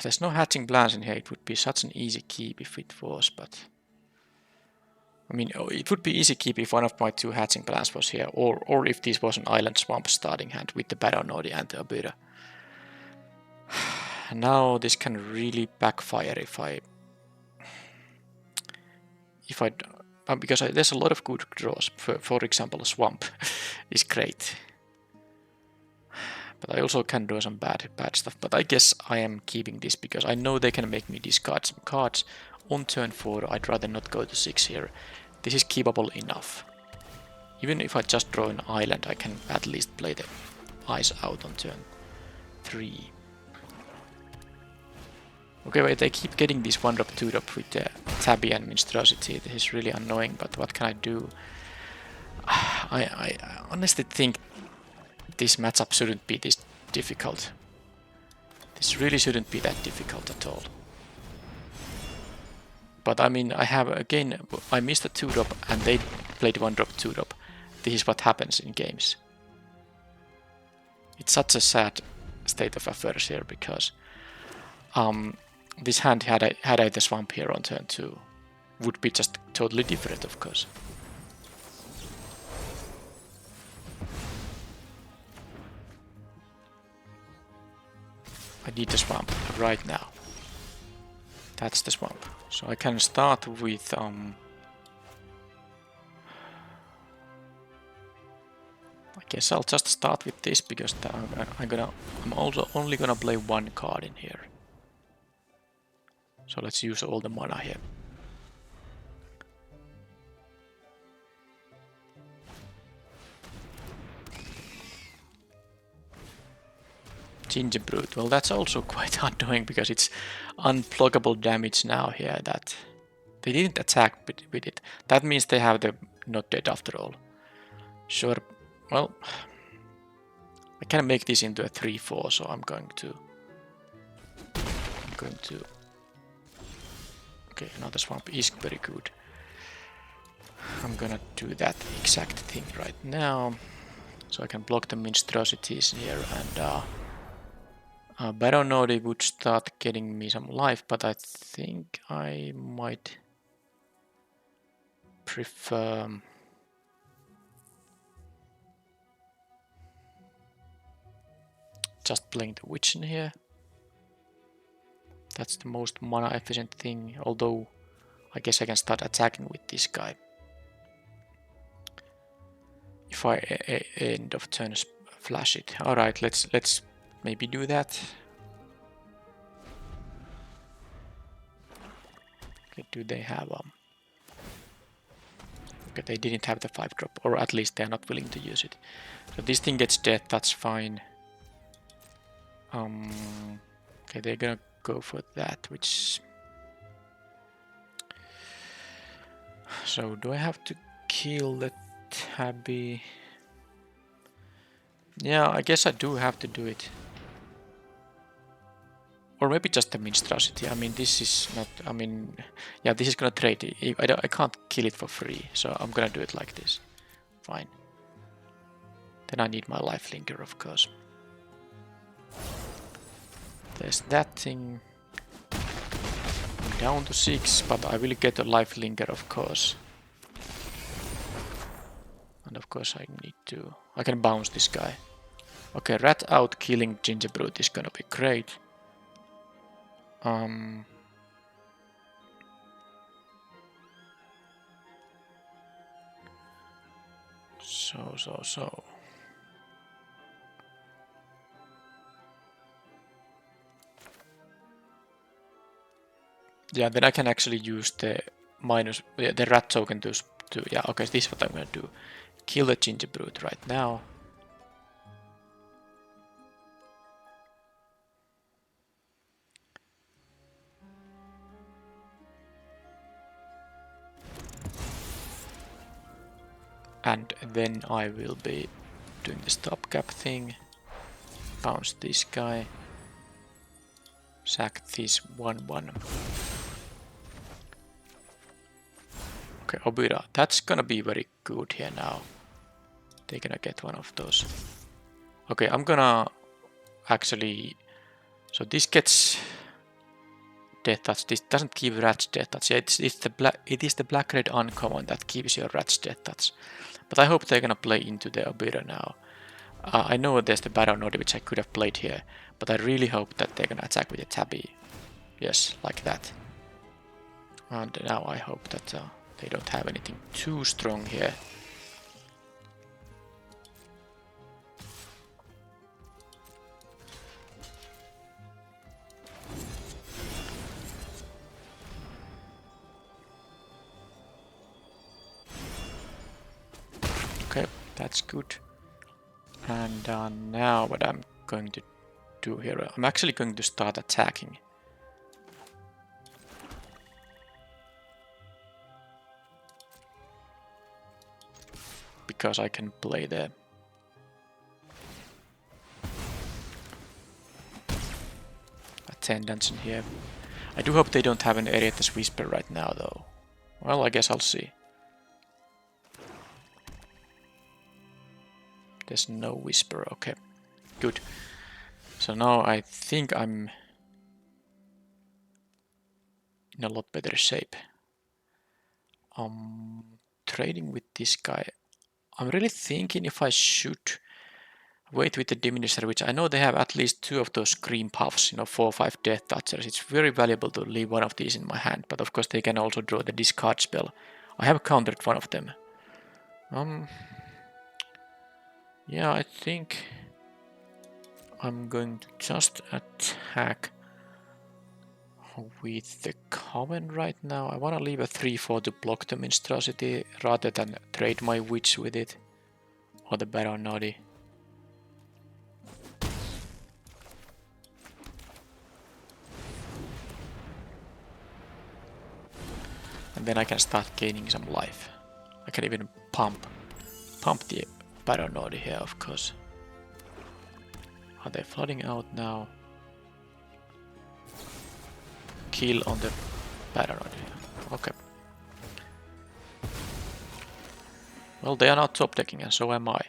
There's no hatching plans in here. It would be such an easy keep if it was, but... I mean, it would be easy keep if one of my 2 hatching plans was here, or if this was an Island Swamp starting hand with the Battle Nodi and the Abira. Now this can really backfire if I because there's a lot of good draws. For example, a Swamp is great. But I also can do some bad stuff. But I guess I am keeping this because I know they can make me discard some cards. On turn 4, I'd rather not go to 6 here. This is keepable enough. Even if I just draw an island, I can at least play the Ice Out on turn 3. Okay, wait, I keep getting this 1-drop, 2-drop with the Tabby and Minstrosity. This is really annoying, but what can I do? I honestly think this matchup shouldn't be this difficult. This really shouldn't be that difficult at all. But I mean, I missed a 2-drop and they played 1-drop, 2-drop. This is what happens in games. It's such a sad state of affairs here because this hand, had I the Swamp here on turn 2, would be just totally different, of course. I need the Swamp right now. That's the Swamp. So I can start with I guess I'll just start with this because I'm also only gonna play 1 card in here. So let's use all the mana here. Gingerbrute. Well, that's also quite annoying because it's unblockable damage now here that they didn't attack with it. That means they have the not dead after all. Sure. Well, I can make this into a 3/4, so I'm going to. Okay, another swamp is very good. I'm gonna do that exact thing right now, so I can block the monstrosities here, and Baron Nodi would start getting me some life, but I think I might prefer just playing the witch in here. That's the most mana efficient thing, although I guess I can start attacking with this guy. If I end of turn flash it. Alright, let's maybe do that. Okay, do they have okay, they didn't have the 5-drop, or at least they're not willing to use it. So this thing gets dead, that's fine. Okay, they're gonna go for that, which... So, do I have to kill the tabby? Yeah, I guess I do have to do it. Or maybe just the monstrosity. I mean, this is not... I mean... Yeah, this is gonna trade it. I can't kill it for free, so I'm gonna do it like this. Fine. Then I need my lifelinker, of course. There's that thing. I'm down to 6, but I will get a lifelinker, of course. And of course I need to... I can bounce this guy. Okay, rat out killing Gingerbrute is gonna be great. So. Yeah, then I can actually use the the rat token to yeah, okay, this is what I'm gonna do. Kill the Gingerbrute right now. And then I will be doing the stopgap thing. Bounce this guy. Sack this 1/1. Okay, Obira, that's gonna be very good here now. They're gonna get one of those. Okay, I'm gonna actually... So this gets death touch. This doesn't give rats death touch. Yeah, it is the black-red uncommon that gives your rats death touch. But I hope they're gonna play into the Obira now. I know there's the Baron Nodi which I could have played here, but I really hope that they're gonna attack with a tabby. Yes, like that. And now I hope that they don't have anything too strong here. Okay, that's good. And now what I'm going to do here, I'm actually going to start attacking. Because I can play the attendants in here. I do hope they don't have an Eretas Whisper right now though. Well, I guess I'll see. There's no Whisper, okay. Good. So now I think I'm in a lot better shape. Trading with this guy. I'm really thinking if I should wait with the Diminisher, which I know they have at least 2 of those Scream Puffs, 4 or 5 Death Touchers. It's very valuable to leave one of these in my hand, but of course they can also draw the discard spell. I have countered one of them. Yeah, I think I'm going to just attack with the Coven right now. I want to leave a 3/4 to block the Monstrosity rather than trade my Witch with it. Or the Baron Nodi. And then I can start gaining some life. I can even pump the Paranoid here, of course. Are they flooding out now? Kill on the Paranoid here. Okay. Well, they are not top decking, and so am I.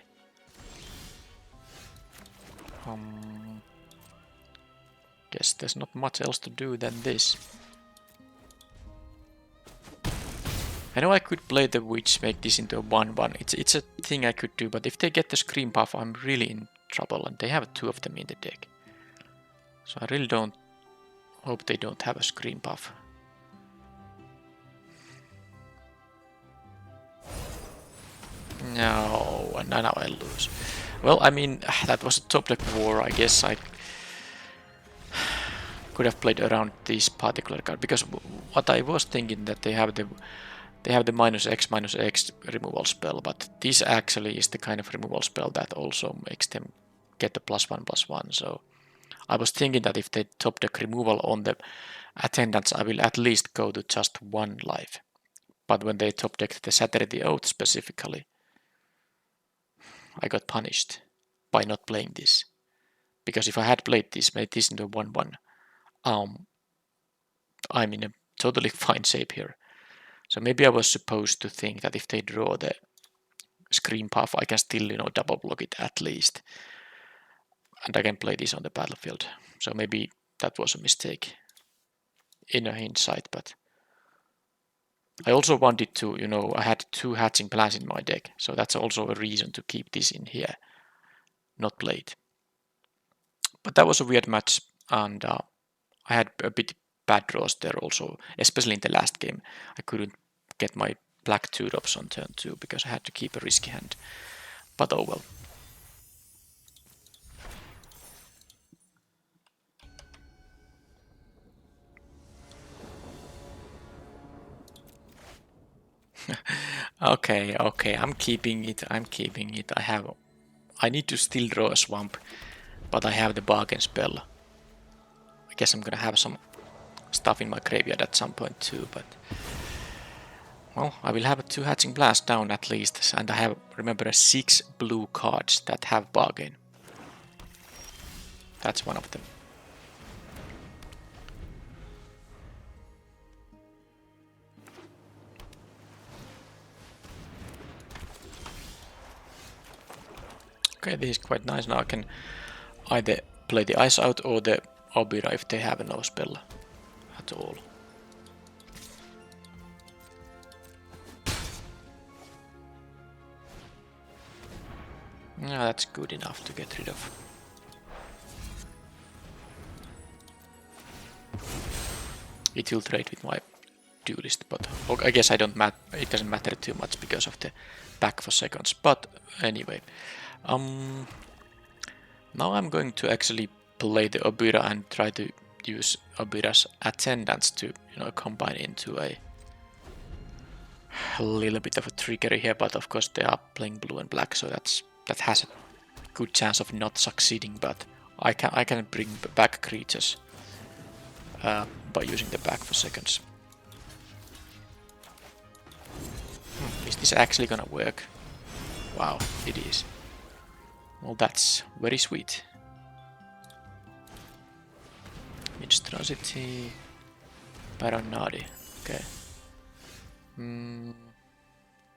Guess there's not much else to do than this. I know I could play the Witch, make this into a 1-1. It's a thing I could do, but if they get the Scream Buff, I'm really in trouble, and they have 2 of them in the deck. So I really don't hope they don't have a Scream Buff. No, and now I lose. Well, I mean, that was a top deck war. I guess I could have played around this particular card, because what I was thinking that they have the -X removal spell, but this actually is the kind of removal spell that also makes them get the +1/+1. So I was thinking that if they top deck removal on the attendants, I will at least go to just 1 life. But when they top decked the Saturday the Oath specifically, I got punished by not playing this. Because if I had played this, made this into a 1/1, I'm in a totally fine shape here. So maybe I was supposed to think that if they draw the Scream Puff, I can still, double block it at least. And I can play this on the battlefield. So maybe that was a mistake in a hindsight, but I also wanted to, I had 2 hatching plans in my deck, so that's also a reason to keep this in here, not play it. But that was a weird match, and I had a bit bad draws there also, especially in the last game. I couldn't get my black 2-drops on turn 2 because I had to keep a risky hand. But oh well. Okay, I'm keeping it. I need to still draw a swamp, but I have the bargain spell. I guess I'm gonna have some stuff in my graveyard at some point too, but well, I will have 2 hatching blasts down at least, and I have, remember, 6 blue cards that have bargain. That's one of them. Okay, this is quite nice. Now I can either play the Ice Out or the Obira if they have no spell at all. Yeah, that's good enough to get rid of. It will trade with my duelist, but I guess it doesn't matter too much because of the back for seconds. But anyway, now I'm going to actually play the Obira and try to use Obira's attendants to, combine into a little bit of a trickery here. But of course they are playing blue and black, so that has a good chance of not succeeding. But I can bring back creatures by using the back for seconds. Is this actually gonna work? Wow, it is. Well, that's very sweet. Monstrosity, Paranadi. Okay.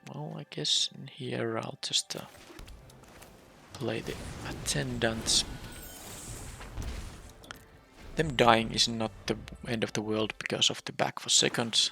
Well, I guess in here I'll just play the attendants. Them dying is not the end of the world because of the back for seconds.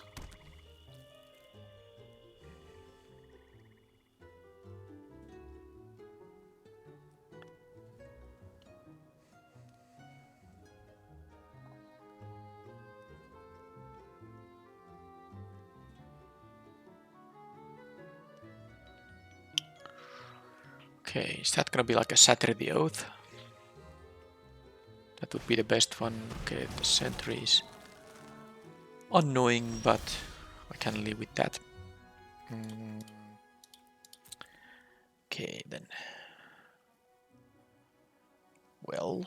Okay, is that gonna be like a Saturday the Oath? That would be the best one. Okay, the sentry is annoying, but I can live with that. Okay, then. Well.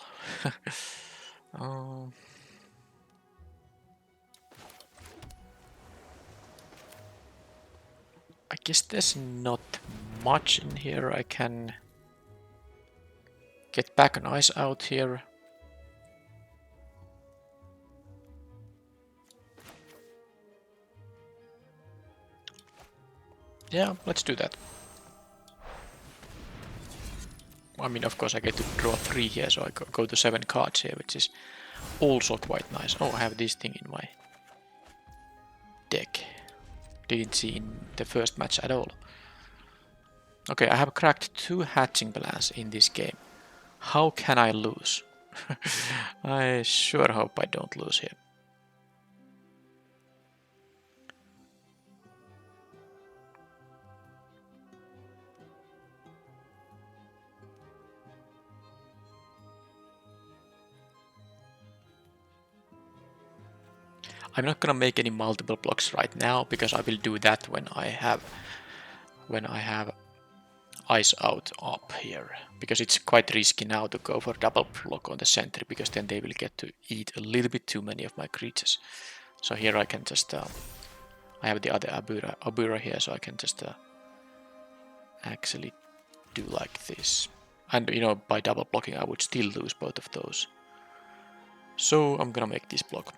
I guess there's not much in here. I can get back an ice out here. Yeah, let's do that. I mean, of course, I get to draw 3 here, so I go to 7 cards here, which is also quite nice. Oh, I have this thing in my deck. Didn't see in the first match at all. Okay, I have cracked 2 hatching plans in this game. How can I lose? I sure hope I don't lose here. I'm not gonna make any multiple blocks right now because I will do that when I have ice out up here, because it's quite risky now to go for double block on the sentry, because then they will get to eat a little bit too many of my creatures. So here I can just I have the other Abura here, so I can just actually do like this. And you know, by double blocking I would still lose both of those. So I'm gonna make this block.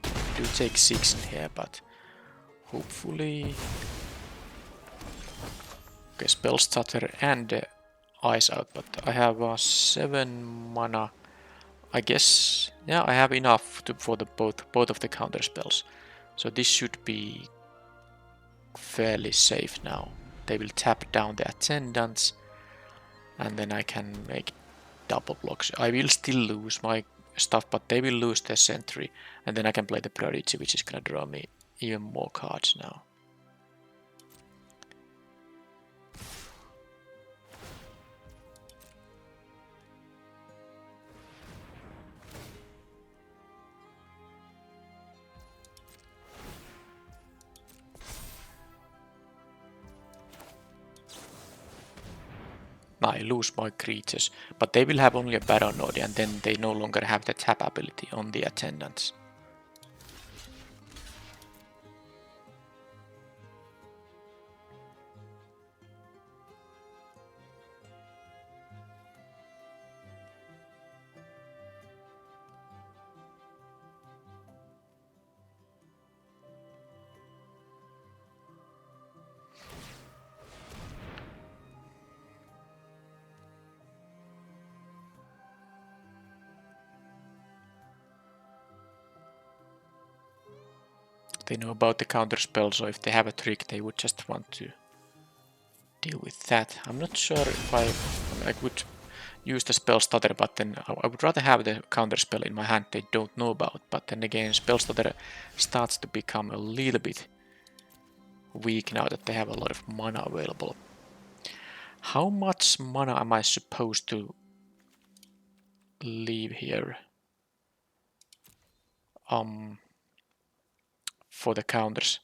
I do take 6 in here, but hopefully... Okay, spell stutter and ice out, but I have 7 mana. I guess, yeah, I have enough for the both of the counter spells. So this should be fairly safe now. They will tap down the attendants, and then I can make double blocks. I will still lose my stuff, but they will lose their sentry, and then I can play the Prodigy, which is gonna draw me even more cards now. I lose my creatures, but they will have only a Battle Node, and then they no longer have the tap ability on the attendants. They know about the counter spell, so if they have a trick, they would just want to deal with that. I'm not sure if I would use the spell stutter, but then I would rather have the counter spell in my hand they don't know about. But then again, spell stutter starts to become a little bit weak now that they have a lot of mana available. How much mana am I supposed to leave here? For the counters,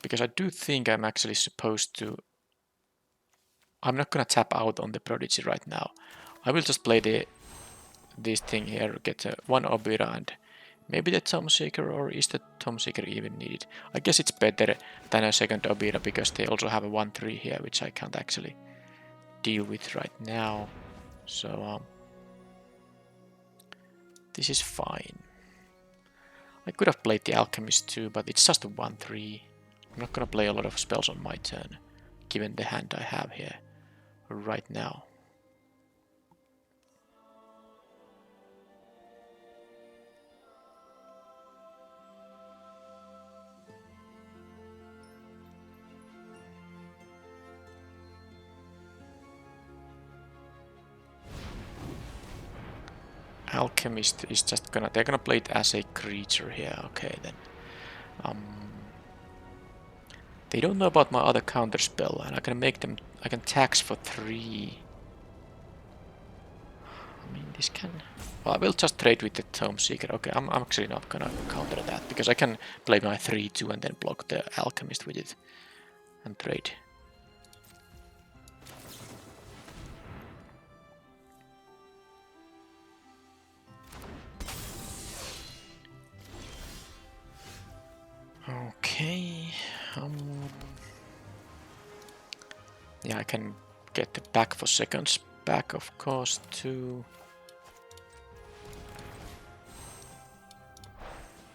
because I do think I'm actually supposed to... I'm not gonna tap out on the Prodigy right now. I will just play this thing here, get one Obira and maybe the Tomb Seeker, or is the Tomb Seeker even needed? I guess it's better than a second Obira, because they also have a 1-3 here, which I can't actually deal with right now. So this is fine. I could have played the Alchemist too, but it's just a 1-3. I'm not gonna play a lot of spells on my turn, given the hand I have here right now. Alchemist is just gonna... They're gonna play it as a creature here. Okay, then. They don't know about my other counter spell, and I can make them... I can tax for 3. I mean, this can... Well, I will just trade with the Tomb Seeker. Okay, I'm actually not gonna counter that, because I can play my 3-2 and then block the Alchemist with it and trade. Okay. Yeah, I can get the back for seconds back, of course, too.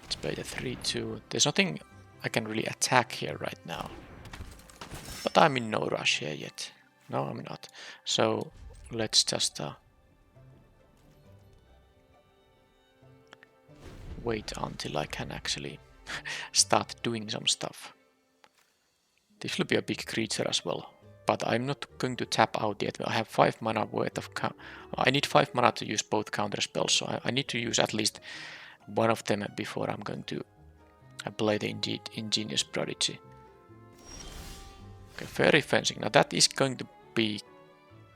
Let's play the 3-2. There's nothing I can really attack here right now. But I'm in no rush here yet. No, I'm not. So let's just wait until I can actually start doing some stuff. This will be a big creature as well. But I'm not going to tap out yet. I have 5 mana worth of... I need 5 mana to use both counter spells, so I need to use at least one of them before I'm going to play the Ingenious Prodigy. Okay, Fairy Fencing. Now that is going to be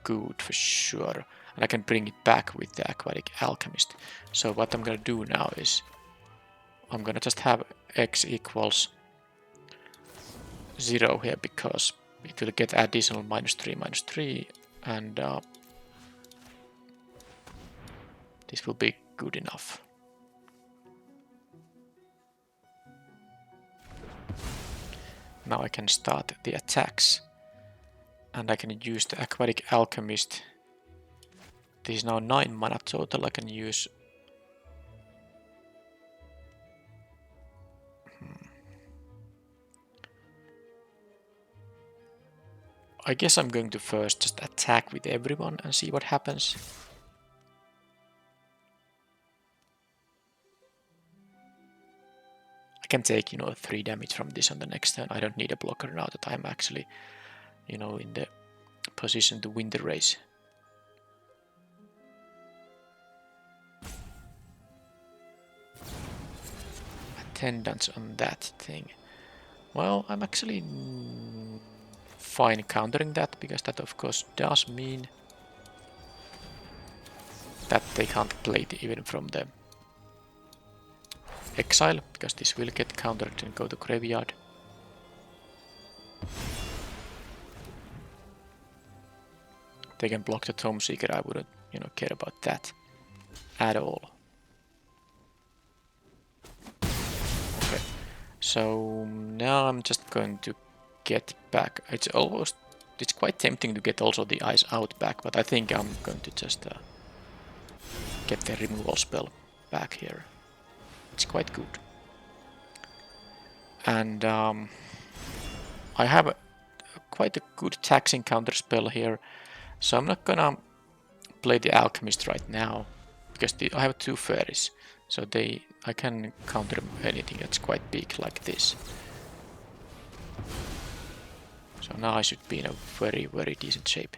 good for sure. And I can bring it back with the Aquatic Alchemist. So what I'm gonna do now is I'm gonna just have x equals 0 here because it will get additional -3/-3 and this will be good enough. Now I can start the attacks and I can use the Aquatic Alchemist. This is now 9 mana total. I can use I guess I'm going to first just attack with everyone and see what happens. I can take, 3 damage from this on the next turn. I don't need a blocker now that I'm actually, in the position to win the race. Attendance on that thing. Well, I'm actually fine countering that, because that of course does mean that they can't play it even from the exile, because this will get countered and go to graveyard. They can block the Tome Seeker. I wouldn't, care about that at all. Okay, so now I'm just going to get back. It's quite tempting to get also the Eyes Out back, but I think I'm going to just get the removal spell back here. It's quite good. And I have quite a good taxing counter spell here, so I'm not gonna play the Alchemist right now, because I have 2 Fairies, so I can counter anything that's quite big like this. So now I should be in a very, very decent shape.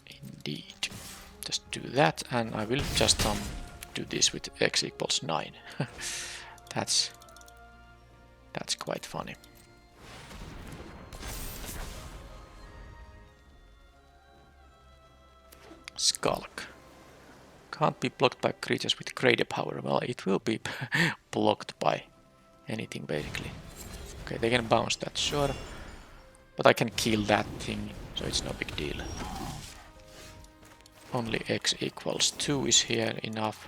Indeed. Just do that, and I will just do this with x equals 9. That's quite funny. Skulk. Can't be blocked by creatures with greater power. Well, it will be blocked by anything basically. Okay, they can bounce that, sure. But I can kill that thing, so it's no big deal. Only x equals 2 is here enough.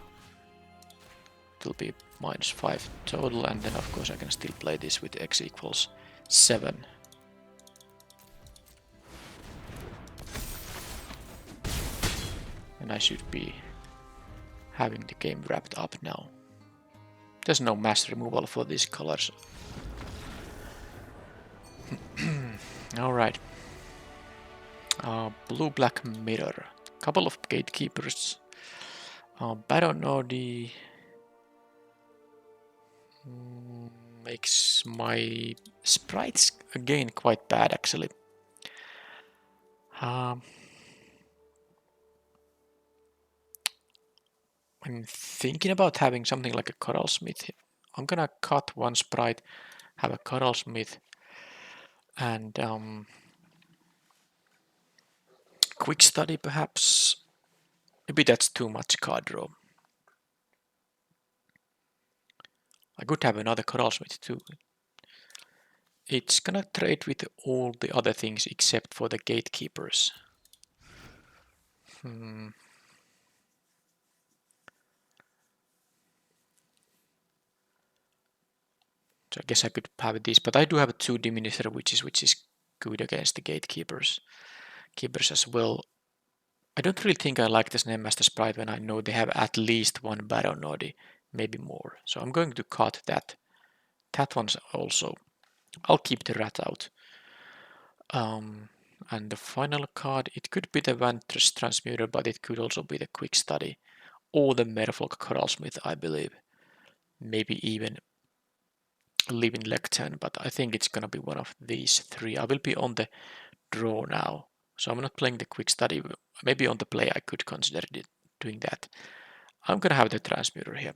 It will be -5 total, and then of course I can still play this with x equals 7. And I should be having the game wrapped up now. There's no mass removal for these colors. Alright. Blue-black mirror. Couple of gatekeepers. Baronodi makes my sprites again quite bad actually. I'm thinking about having something like a Coralsmith. I'm gonna cut one sprite, have a Coralsmith, and quick study perhaps. Maybe that's too much card draw. I could have another Coralsmith too. It's gonna trade with all the other things except for the gatekeepers. So I guess I could have this, but I do have 2 diminisher witches, which is good against the gatekeepers as well. I don't really think I like this Master Sprite when I know they have at least 1 Baron Nodi, maybe more. So I'm going to cut that. That one's also. I'll keep the rat out. And the final card, it could be the Vantress Transmuter, but it could also be the Quick Study. Or the Merfolk Coralsmith, I believe. Maybe even Living Lectern, but I think it's gonna be one of these 3. I will be on the draw now. So I'm not playing the Quick Study. Maybe on the play I could consider doing that. I'm gonna have the Transmuter here.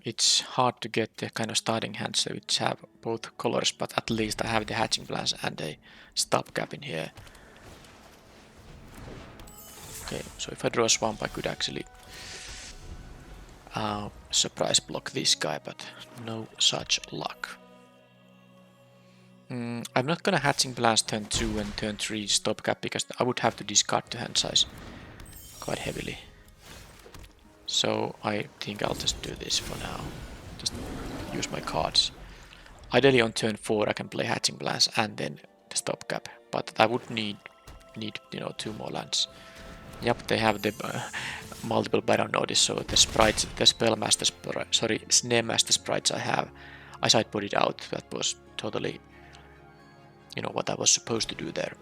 It's hard to get the kind of starting hands which have both colors, but at least I have the Hatching Blast and a stopgap in here. Okay, so if I draw a Swamp I could actually surprise block this guy, but no such luck. I'm not gonna Hatching Blast turn 2 and turn 3 stopgap because I would have to discard the hand size quite heavily. So I think I'll just do this for now. Just use my cards. Ideally on turn 4 I can play Hatching Blast and then the stopgap, but I would need 2 more lands. Yep, they have the multiple Baron Nodis, so the sprites, the Spellmaster Snaremaster sprites I sideboarded out. That was totally, what I was supposed to do there.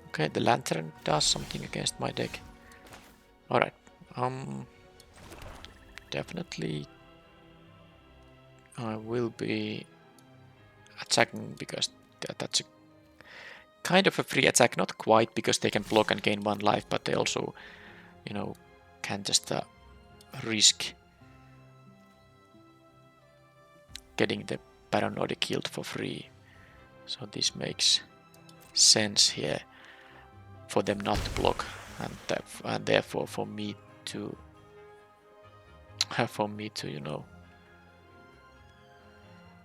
Okay, the Lantern does something against my deck. Alright, definitely I will be attacking because that's a kind of a free attack, not quite because they can block and gain 1 life, but they also, can just risk getting the Baron Nodi killed for free. So this makes sense here for them not to block, and therefore for me to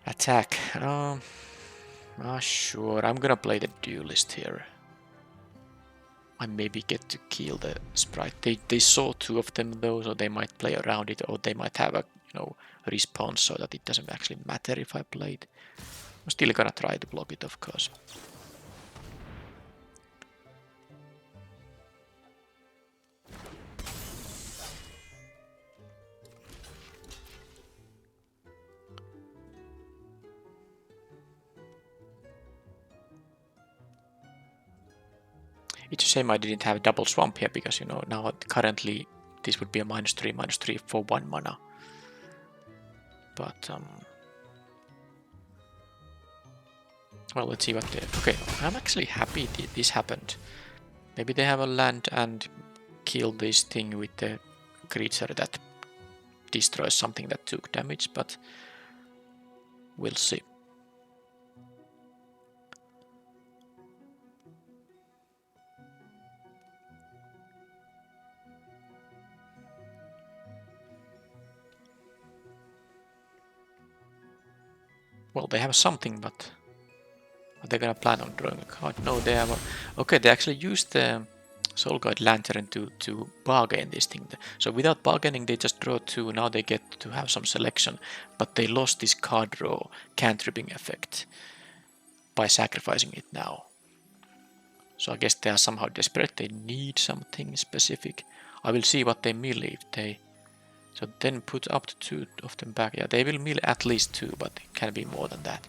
attack. Sure, I'm gonna play the Duelist here. I maybe get to kill the sprite. They saw 2 of them though, so they might play around it, or they might have a response so that it doesn't actually matter if I play it. I'm still gonna try to block it, of course. It's a shame I didn't have double swamp here because now currently this would be a -3/-3 for 1 mana. But well, let's see what they. Okay, I'm actually happy this happened. Maybe they have a land and kill this thing with the creature that destroys something that took damage, but we'll see. Well, they have something, but are they gonna plan on drawing a card? No, they have okay, they actually used the Soul Guide Lantern to bargain this thing. So without bargaining, they just draw 2. Now they get to have some selection, but they lost this card draw cantripping effect by sacrificing it now. So I guess they are somehow desperate. They need something specific. I will see what they mill if they. So then put up to 2 of them back. Yeah, they will mill at least 2, but it can be more than that.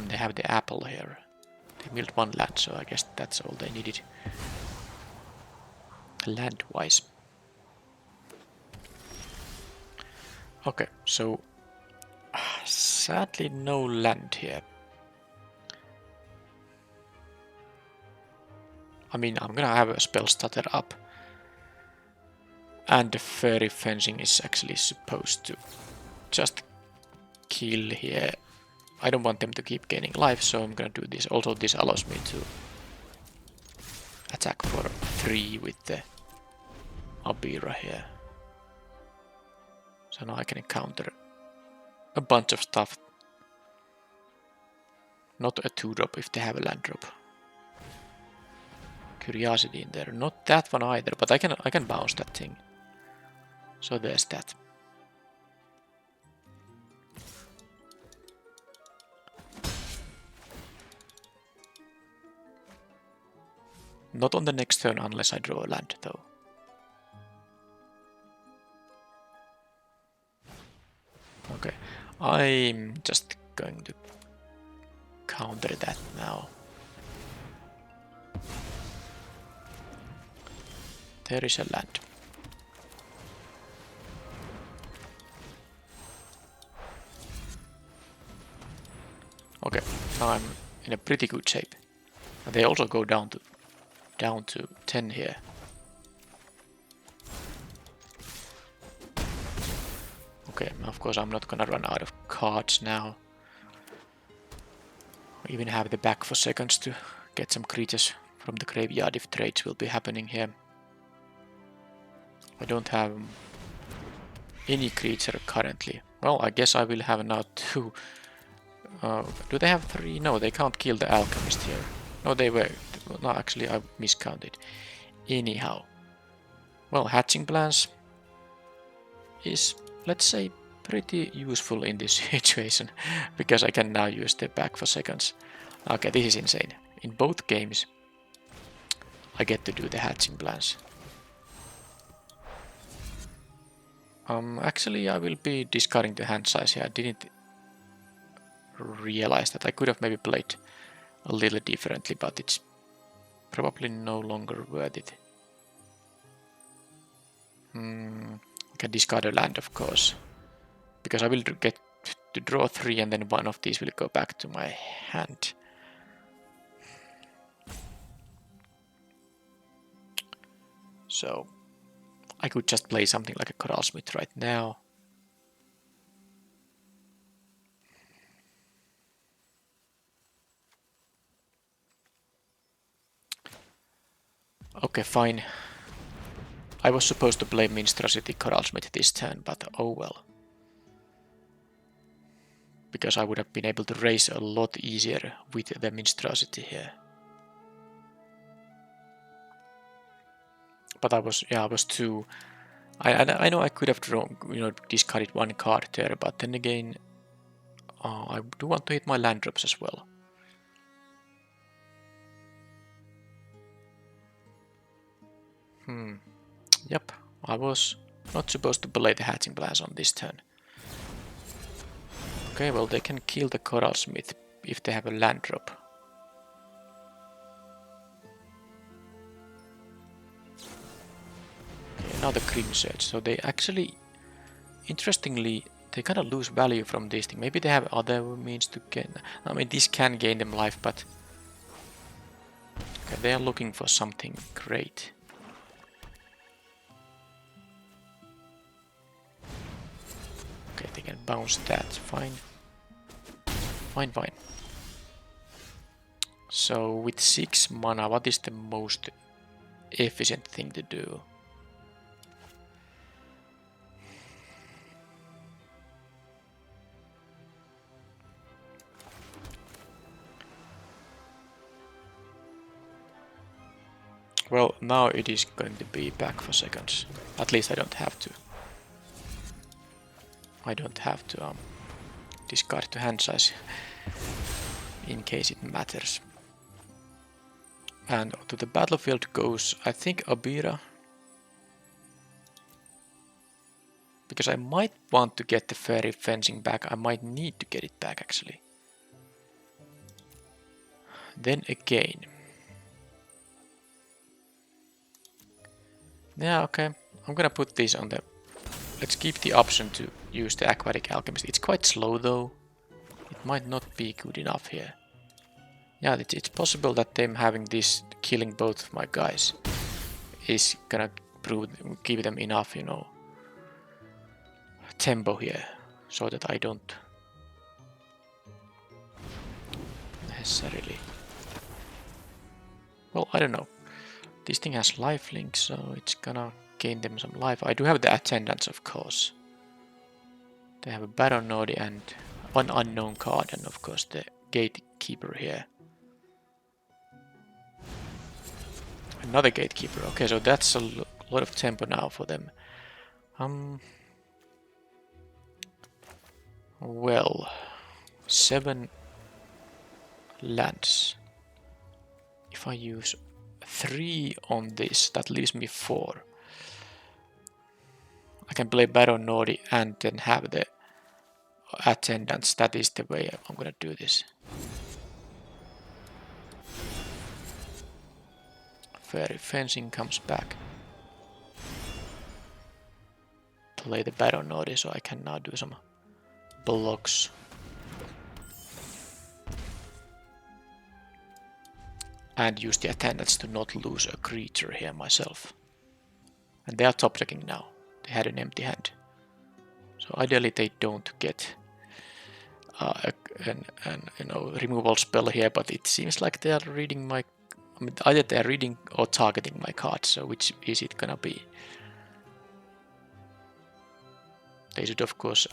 They have the apple here. They milled 1 land, so I guess that's all they needed. Land-wise. Okay, so sadly no land here. I mean, I'm gonna have a spell stutter up. And the fairy fencing is actually supposed to just kill here. I don't want them to keep gaining life, so I'm gonna do this. Also, this allows me to attack for 3 with the Abira here. So now I can counter a bunch of stuff. Not a 2-drop if they have a land drop. Curiosity in there. Not that one either, but I can bounce that thing. So there's that. Not on the next turn unless I draw a land though. Okay, I'm just going to counter that now. There is a land. Okay, now I'm in a pretty good shape. And they also go down to 10 here. Okay, of course I'm not gonna run out of cards now. I even have the back for seconds to get some creatures from the graveyard if trades will be happening here. I don't have any creature currently. Well, I guess I will have now 2. Do they have 3? No, they can't kill the alchemist here. No, they were. No, actually I miscounted. Anyhow. Well, hatching plans is, let's say, pretty useful in this situation, because I can now use the back for seconds. Okay, this is insane. In both games, I get to do the hatching plans. Actually, I will be discarding the hand size here. I didn't realize that. I could have maybe played a little differently, but it's probably no longer worth it. I can discard a land, of course, because I will get to draw 3 and then one of these will go back to my hand. So I could just play something like a Coralsmith right now. Okay, fine. I was supposed to play Minstrosity Coralsmith this turn, but oh well. Because I would have been able to raise a lot easier with the Minstrosity here. But I was too... I know I could have drawn, discarded one card there, but then again, I do want to hit my land drops as well. Yep, I was not supposed to play the hatching plans on this turn. Okay, well they can kill the Coralsmith if they have a land drop. Okay, now the Grim Surge. So they actually, interestingly, they kind of lose value from this thing. Maybe they have other means to gain. I mean, this can gain them life, but okay, they are looking for something great. Okay, they can bounce that. Fine. Fine, fine. So with 6 mana, what is the most efficient thing to do? Well, now it is going to be back for seconds. At least I don't have to. I don't have to discard the hand size in case it matters. And to the battlefield goes, I think, Abira. Because I might want to get the fairy fencing back. I might need to get it back, actually. Then again. Yeah, okay. I'm gonna put this on the... Let's keep the option to use the Aquatic Alchemist. It's quite slow though. It might not be good enough here. Yeah, it's possible that them having this, killing both of my guys, is gonna give them enough, tempo here, so that I don't necessarily... Well, I don't know. This thing has lifelink, so it's gonna gain them some life. I do have the attendants, of course. They have a Baron Nodi and one unknown card, and of course the gatekeeper here. Another gatekeeper. Okay, so that's a lot of tempo now for them. Well, 7 lands. If I use 3 on this, that leaves me 4. I can play Baron Nordi and then have the attendants. That is the way I'm gonna do this. Fairy fencing comes back. Play the Baron Nordi so I can now do some blocks. And use the attendants to not lose a creature here myself. And they are top decking now. They had an empty hand. So ideally they don't get an removal spell here, but it seems like they are reading my... I mean, either they are reading or targeting my cards, so which is it gonna be? They should of course...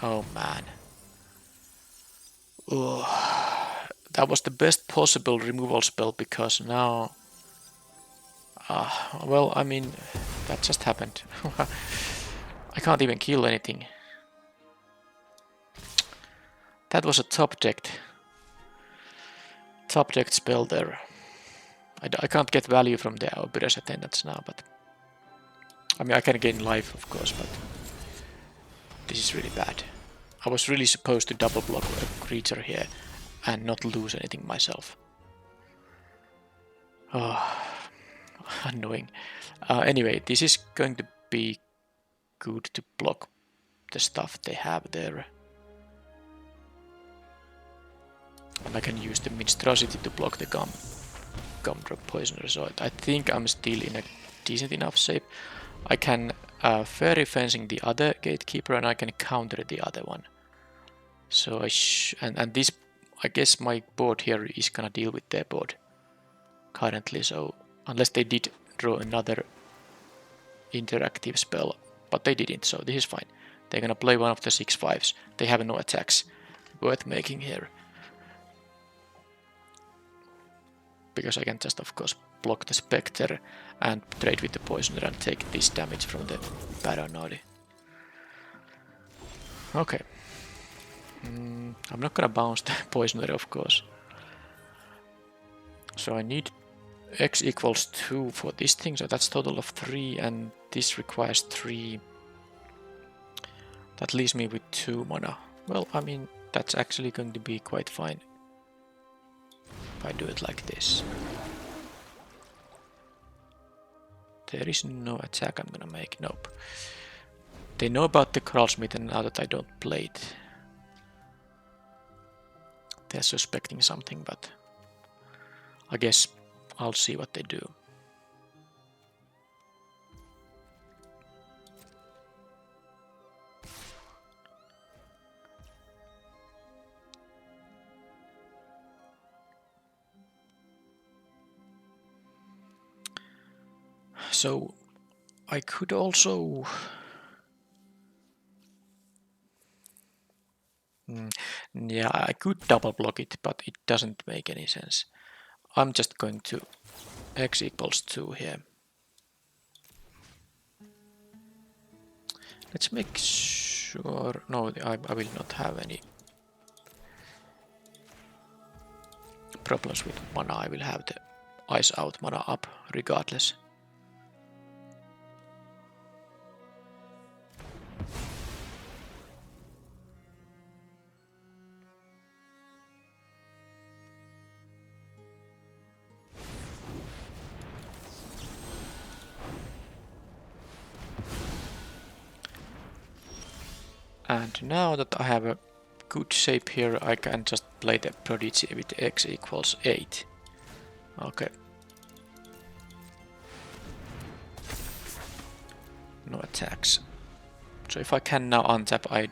Oh man. Oh, that was the best possible removal spell because now... well, I mean, that just happened. I can't even kill anything. That was a top-decked spell there. I can't get value from the Obyrus attendants now, but... I mean, I can gain life, of course, but... This is really bad. I was really supposed to double block a creature here and not lose anything myself. Oh, annoying. Anyway, this is going to be good to block the stuff they have there. And I can use the Minstrosity to block the Gumdrop Poisoner, so I think I'm still in a decent enough shape. I can Fairy fencing the other gatekeeper and I can counter the other one. So and this, I guess my board here is gonna deal with their board currently, so unless they did draw another interactive spell, but they didn't, so this is fine. They're gonna play one of the 6/5s. They have no attacks worth making here. Because I can just, of course, block the Spectre and trade with the Poisoner and take this damage from the Baron Nordi. Okay. I'm not gonna bounce the Poisoner, of course. So I need X equals 2 for this thing, so that's total of 3, and this requires 3. That leaves me with 2 mana. Well, I mean, that's actually going to be quite fine. If I do it like this. There is no attack I'm gonna make, nope. They know about the Kralsmith and now that I don't play it. They're suspecting something, but I guess I'll see what they do. So I could also... yeah, I could double block it, but it doesn't make any sense. I'm just going to X equals 2 here. Let's make sure... No, I will not have any problems with mana. I will have the Ice Out mana up regardless. And now that I have a good shape here, I can just play the Prodigy with X equals 8. Okay. No attacks. So if I can now untap, I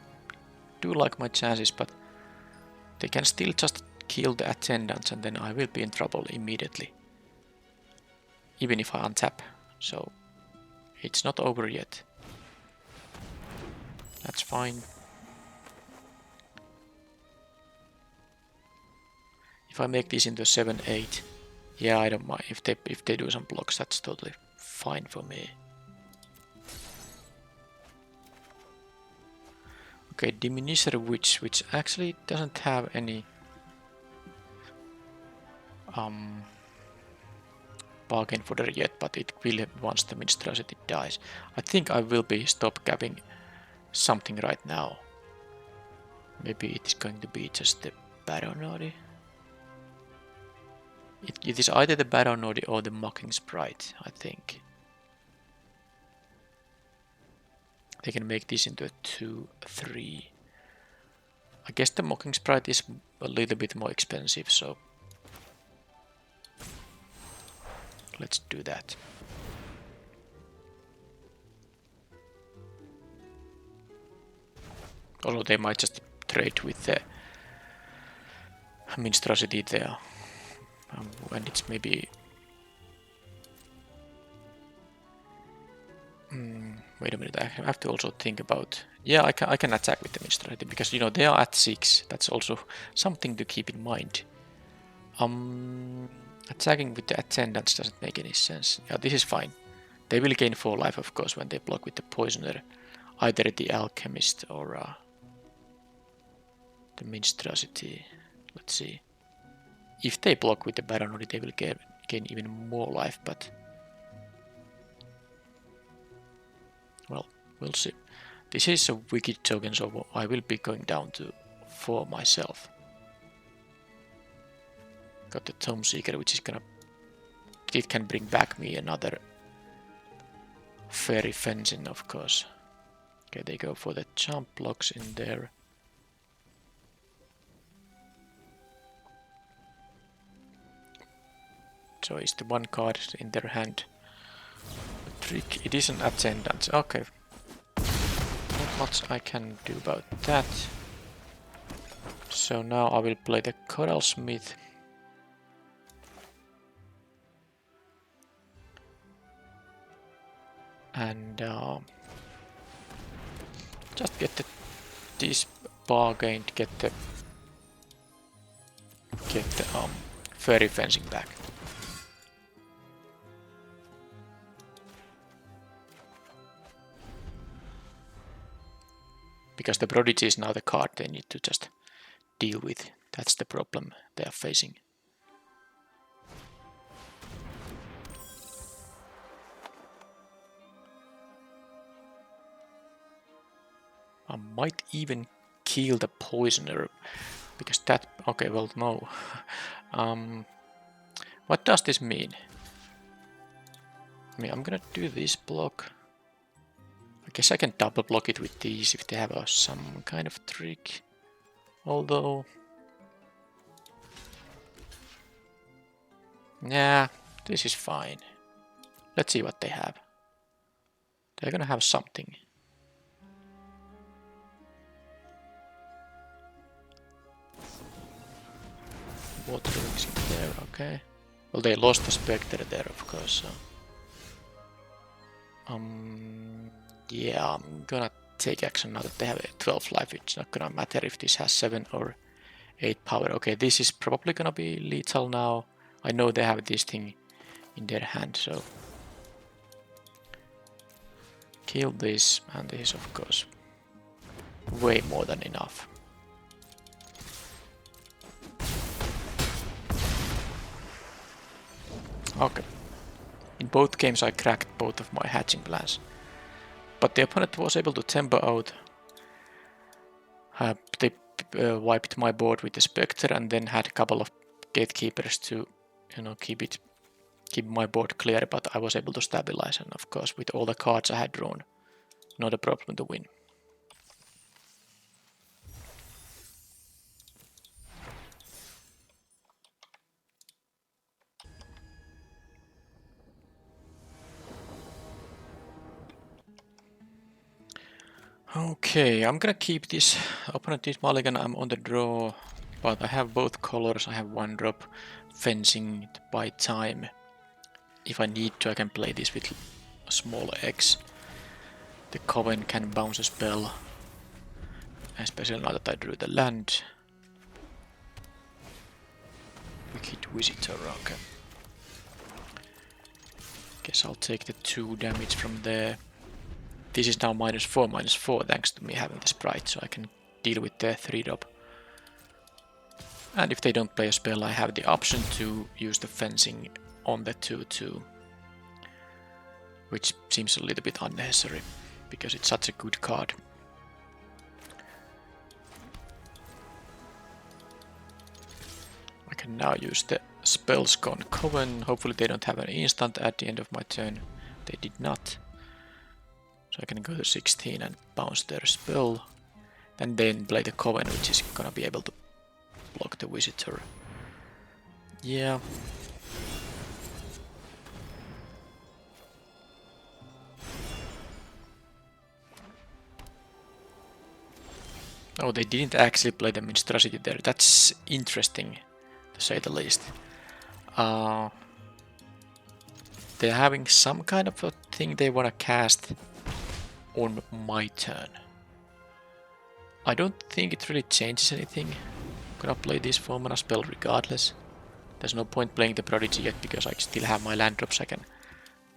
do like my chances, but they can still just kill the attendants and then I will be in trouble immediately. Even if I untap. So it's not over yet. That's fine. I make these into 7-8, yeah, I don't mind. If they do some blocks, that's totally fine for me. Okay, Diminisher Witch, which actually doesn't have any bargain fodder yet, but it will once the Minstrosity dies. I think I will be stop capping something right now. Maybe it is going to be just the Baronodi. It is either the Baronodi or the Mocking Sprite, I think. They can make this into a 2-3. I guess the Mocking Sprite is a little bit more expensive, so let's do that. Although they might just trade with the Minstrosity there. And it's maybe... wait a minute, I have to also think about... Yeah, I can attack with the Minstrosity, because, you know, they are at 6. That's also something to keep in mind. Attacking with the Attendants doesn't make any sense. Yeah, this is fine. They will gain 4 life, of course, when they block with the Poisoner. Either the Alchemist or the Minstrosity. Let's see. If they block with the Baronodi, they will gain even more life, but... well, we'll see. This is a wicked token, so I will be going down to 4 myself. Got the Tome Seeker, which is gonna... it can bring back me another Fairy Fencing, of course. Okay, they go for the jump blocks in there. So is the one card in their hand a trick? It is an Attendant. Okay. Not much I can do about that. So now I will play the Coral Smith. And just get this bargain to get the Fairy Fencing back. Because the Prodigy is now the card they need to just deal with. That's the problem they are facing. I might even kill the Poisoner, because that... okay, well, no. What does this mean? I mean, I'm gonna do this block. I guess I can double block it with these if they have some kind of trick. Although... yeah, this is fine. Let's see what they have. They're gonna have something. Water rings in there, okay. Well, they lost the Spectre there, of course, so... yeah, I'm gonna take action now that they have a 12 life. It's not gonna matter if this has 7 or 8 power. Okay, this is probably gonna be lethal now. I know they have this thing in their hand, so... kill this, and this is, of course, way more than enough. Okay. In both games I cracked both of my hatching plans. But the opponent was able to tempo out. They wiped my board with the Spectre and then had a couple of Gatekeepers to, you know, keep my board clear, but I was able to stabilize, and of course with all the cards I had drawn, not a problem to win. Okay, I'm gonna keep this. Opponent is Mulligan, I'm on the draw, but I have both colors. I have 1-drop, fencing to buy time. If I need to, I can play this with a small X. The Coven can bounce a spell, especially now that I drew the land. Visitor, okay. Guess I'll take the 2 damage from there. This is now -4/-4 thanks to me having the sprite, so I can deal with the 3-drop. And if they don't play a spell, I have the option to use the fencing on the 2/2. Which seems a little bit unnecessary, because it's such a good card. I can now use the Spellscorn Coven. Hopefully they don't have an instant at the end of my turn. They did not. So I can go to 16 and bounce their spell. And then play the Coven, which is gonna be able to block the Visitor. Yeah. Oh, they didn't actually play the Minstrosity there. That's interesting, to say the least. They're having some kind of a thing they want to cast on my turn. I don't think it really changes anything. I'm gonna play this 4-mana spell regardless. There's no point playing the Prodigy yet because I still have my land drops. I can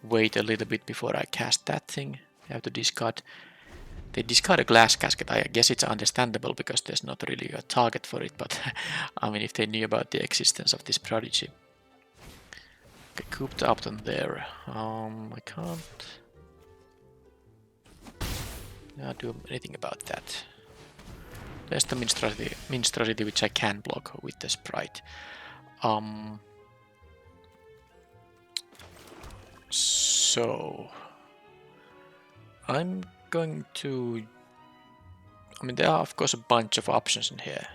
wait a little bit before I cast that thing. I have to discard. They discard a Glass Casket. I guess it's understandable because there's not really a target for it, but I mean, if they knew about the existence of this Prodigy. Okay, Cooped Upton there. I can't do anything about that. There's the Minstrosity which I can block with the sprite. So I'm going to... I mean, there are of course a bunch of options in here.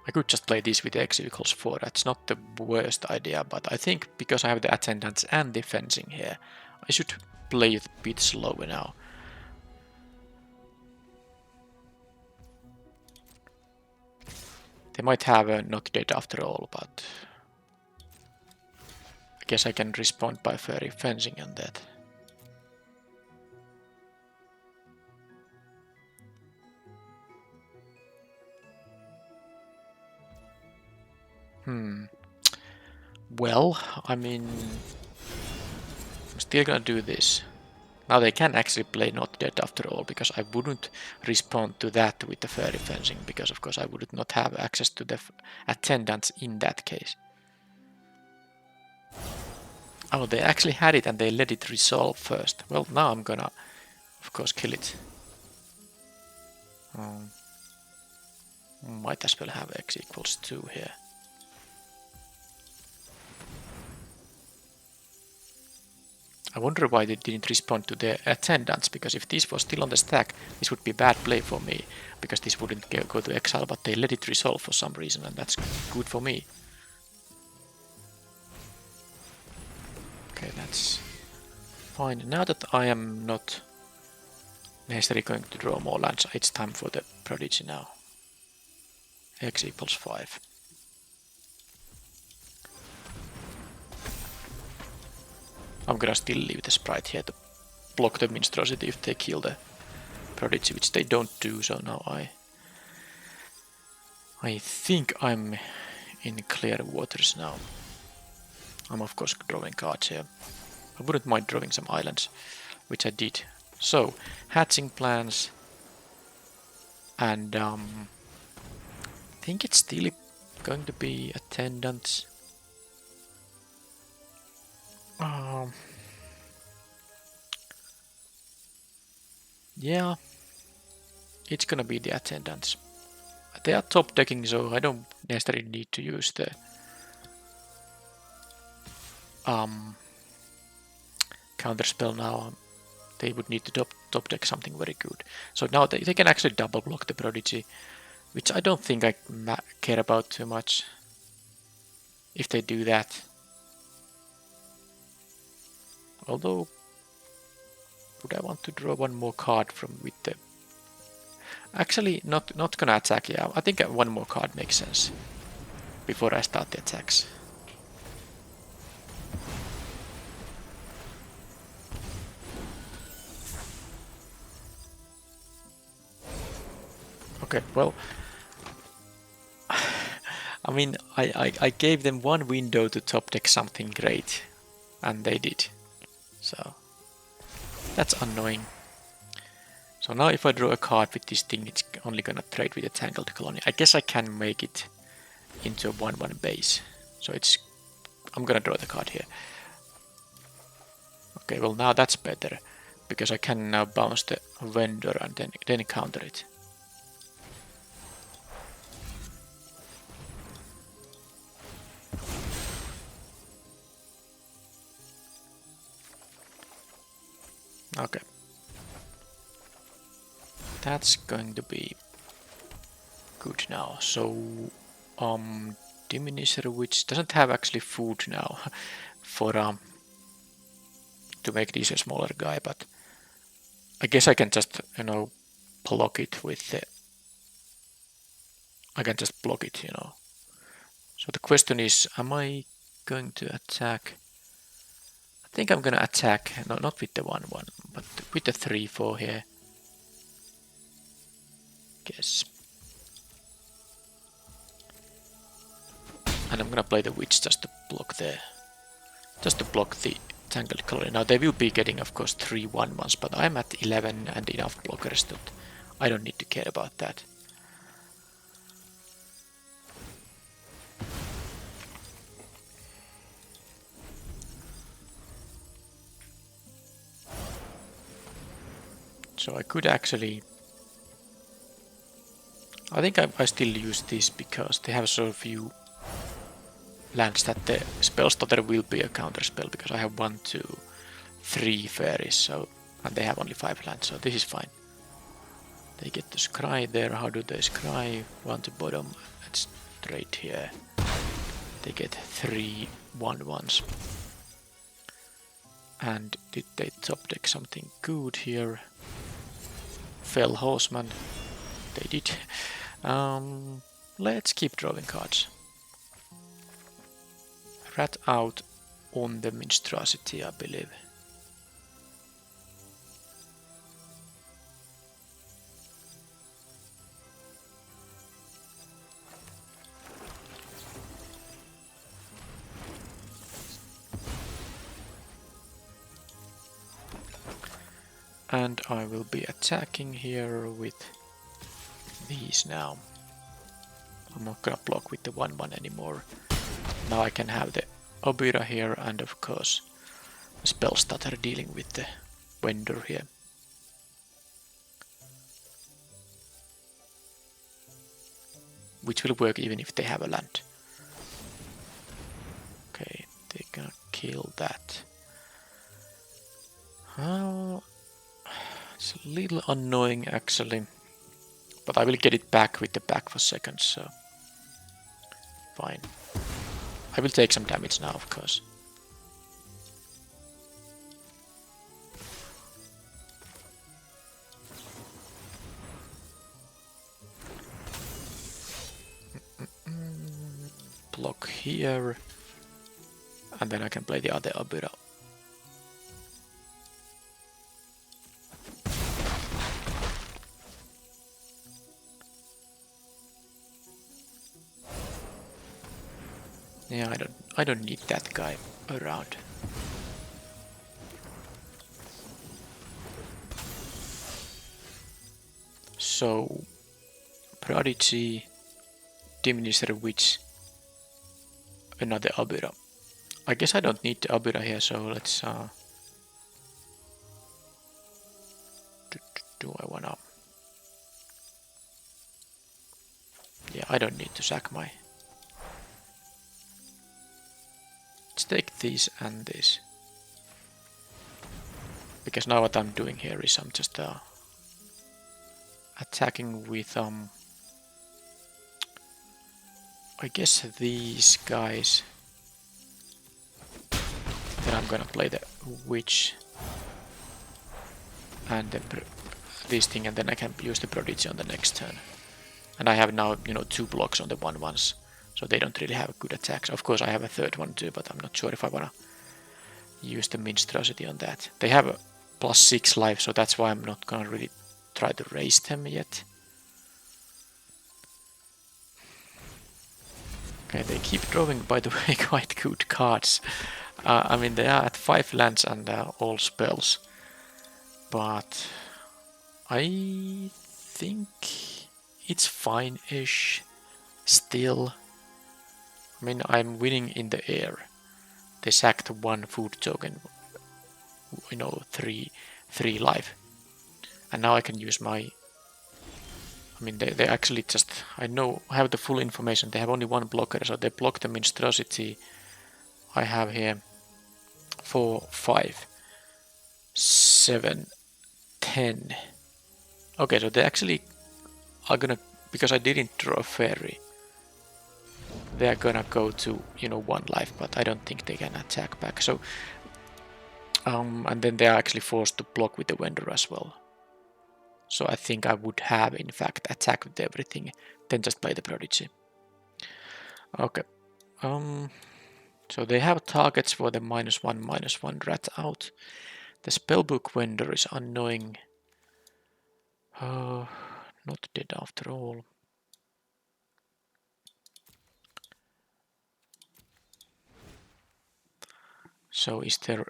I could just play this with x equals 4. That's not the worst idea, but I think because I have the Attendants and the fencing here, I should play it a bit slower now. They might have a Not Dead after all, but I guess I can respond by Fairy fencing and that. Well, I mean, I'm still gonna do this. Now they can actually play Not Dead after all, because I wouldn't respond to that with the Fairy fencing, because of course I would not have access to the Attendants in that case. Oh, they actually had it and they let it resolve first. Well, now I'm gonna, of course, kill it. Might as well have x equals 2 here. I wonder why they didn't respond to the Attendants, because if this was still on the stack, this would be bad play for me, because this wouldn't go to exile, but they let it resolve for some reason, and that's good for me. Okay, that's fine. Now that I am not necessarily going to draw more lands, it's time for the Prodigy now. X equals 5. I'm gonna still leave the sprite here to block the Minstrosity if they kill the Prodigy, which they don't do, so now I think I'm in clear waters now. I'm of course drawing cards here. I wouldn't mind drawing some islands, which I did. So, hatching plans, and I think it's still going to be Attendants. Yeah, it's gonna be the Attendants. They are top decking, so I don't necessarily need to use the counter spell now. They would need to top deck something very good. So now they can actually double block the Prodigy, which I don't think I care about too much if they do that. Although, would I want to draw one more card from with the... Actually, not gonna attack, yeah. I think one more card makes sense before I start the attacks. Okay, well, I mean, I gave them one window to top deck something great, and they did. So that's annoying. So now if I draw a card with this thing, it's only gonna trade with a Tangled Colony. I guess I can make it into a 1/1 base. So I'm gonna draw the card here. Okay, well now that's better, because I can now bounce the vendor and then counter it. Okay. That's going to be good now. So, Diminisher, which doesn't have actually food now for to make this a smaller guy, but I guess I can just, block it with the... I can just block it, So the question is, am I going to attack? I think I'm gonna attack, no, not with the 1/1, but with the 3/4 here. Guess. And I'm gonna play the Witch just to block the Tangled Colony. Now they will be getting, of course, 3 1/1s, but I'm at 11 and enough blockers that I don't need to care about that. So I could actually... I think I still use this because they have so few lands that the spell stutter will be a counter spell, because I have 1, 2, 3 fairies, so, and they have only 5 lands, so this is fine. They get to scry there. How do they scry? 1 to bottom. Let's trade here. They get 3 1/1s. And did they top deck something good here? Fell Horseman. They did. Let's keep drawing cards. Rat out on the Minstrosity, I believe. And I will be attacking here with these now. I'm not gonna block with the 1/1 anymore. Now I can have the Obira here, and of course Spell Stutter dealing with the vendor here. Which will work even if they have a land. Okay, they're gonna kill that. It's a little annoying actually, but I will get it back with the back for seconds, so fine. I will take some damage now, of course. Block here, and then I can play the other Obira. Yeah, I don't need that guy around. So Prodigy, Diminisher Witch, another Obira. I guess I don't need the Obira here, so let's do I wanna... Yeah, I don't need to sack my... Let's take these and this. Because now what I'm doing here is I'm just attacking with I guess these guys. Then I'm gonna play the Witch and this thing, and then I can use the Prodigy on the next turn. And I have now, 2 blocks on the 1/1s, so they don't really have good attacks. Of course I have a third one too, but I'm not sure if I wanna use the Minstrosity on that. They have a +6 life, so that's why I'm not gonna really try to raise them yet. Okay, they keep drawing, by the way, quite good cards. I mean, they are at 5 lands and all spells. But I think it's fine-ish still. I mean, I'm winning in the air. They sacked 1 food token, 3 life. And now I can use my... I mean, they actually just... I have the full information. They have only 1 blocker, so they block the monstrosity. I have here 4, 5, 7, 10. Okay, so they actually are gonna... Because I didn't draw a fairy, they are gonna go to, 1 life, but I don't think they can attack back. So, and then they are actually forced to block with the vendor as well. So I think I would have, in fact, attacked with everything, then just play the Prodigy. Okay. So they have targets for the -1/-1 rat out. The spellbook vendor is annoying. Not dead after all. So is there...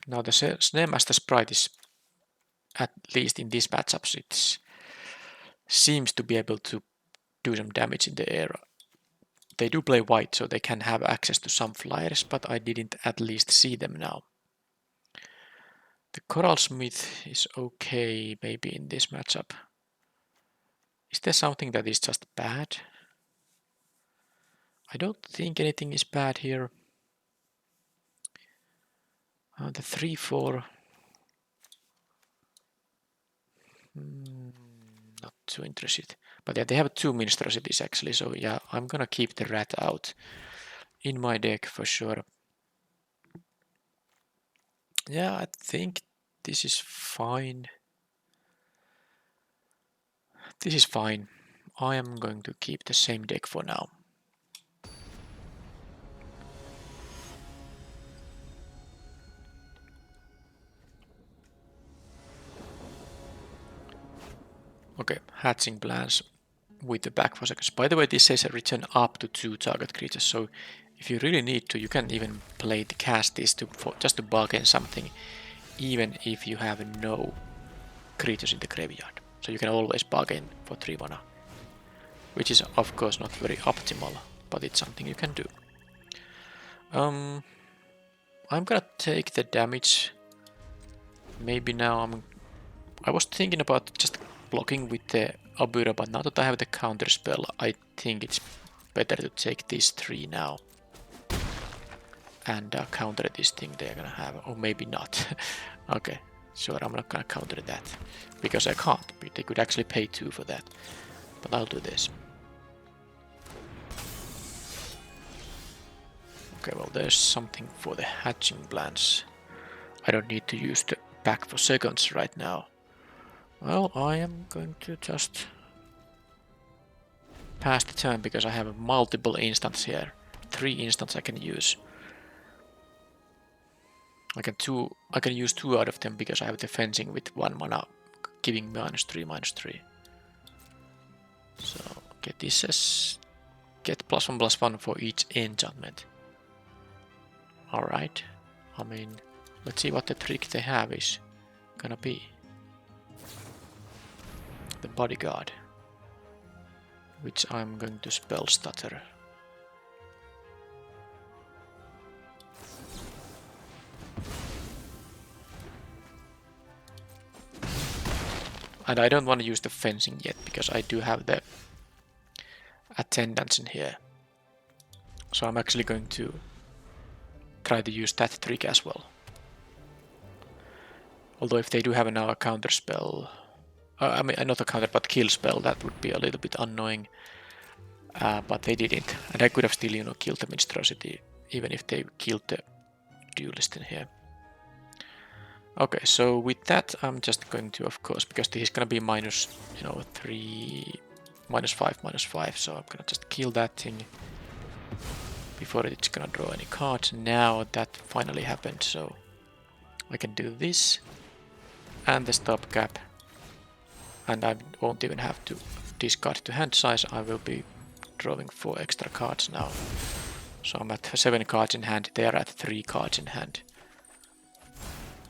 Now the Snare Master Sprite is, at least in these matchups, it seems to be able to do some damage in the air. They do play white, so they can have access to some flyers, but I didn't at least see them now. The Coralsmith is okay, maybe in this matchup. Is there something that is just bad? I don't think anything is bad here. The 3/4. Not too interested. But yeah, they have 2 monstrosities actually, so yeah, I'm gonna keep the rat out in my deck for sure. Yeah, I think this is fine. This is fine. I am going to keep the same deck for now. Okay, hatching plans with the back 4 seconds. By the way, this says a return up to 2 target creatures, so if you really need to, you can even play the cast this just to bargain something, even if you have no creatures in the graveyard. So you can always bargain for 3 mana, which is of course not very optimal, but it's something you can do. I'm gonna take the damage. Maybe now I was thinking about just blocking with the Abura, but now that I have the counter spell, I think it's better to take these 3 now and counter this thing they're gonna have, or maybe not. Okay, sure, I'm not gonna counter that because I can't. They could actually pay 2 for that, but I'll do this. Okay, well, there's something for the hatching plans. I don't need to use the back for seconds right now. Well, I am going to just pass the turn because I have multiple instants here. 3 instants I can use. I can use 2 out of them because I have the fencing with 1 mana, giving -3/-3. So get this as get +1/+1 for each enchantment. Alright. I mean, let's see what the trick they have is gonna be. The Bodyguard, which I'm going to spell stutter. And I don't want to use the fencing yet because I do have the attendance in here. So I'm actually going to try to use that trick as well. Although if they do have now a counter spell, I mean not a counter but kill spell, that would be a little bit annoying. But they didn't, and I could have still killed the monstrosity even if they killed the duelist in here. Okay, so with that I'm just going to, of course, because this is gonna be -3, -5, so I'm gonna just kill that thing before it's gonna draw any cards. Now that finally happened, so I can do this and the stopgap, and I won't even have to discard to hand size. I will be drawing 4 extra cards now. So I'm at 7 cards in hand, they are at 3 cards in hand.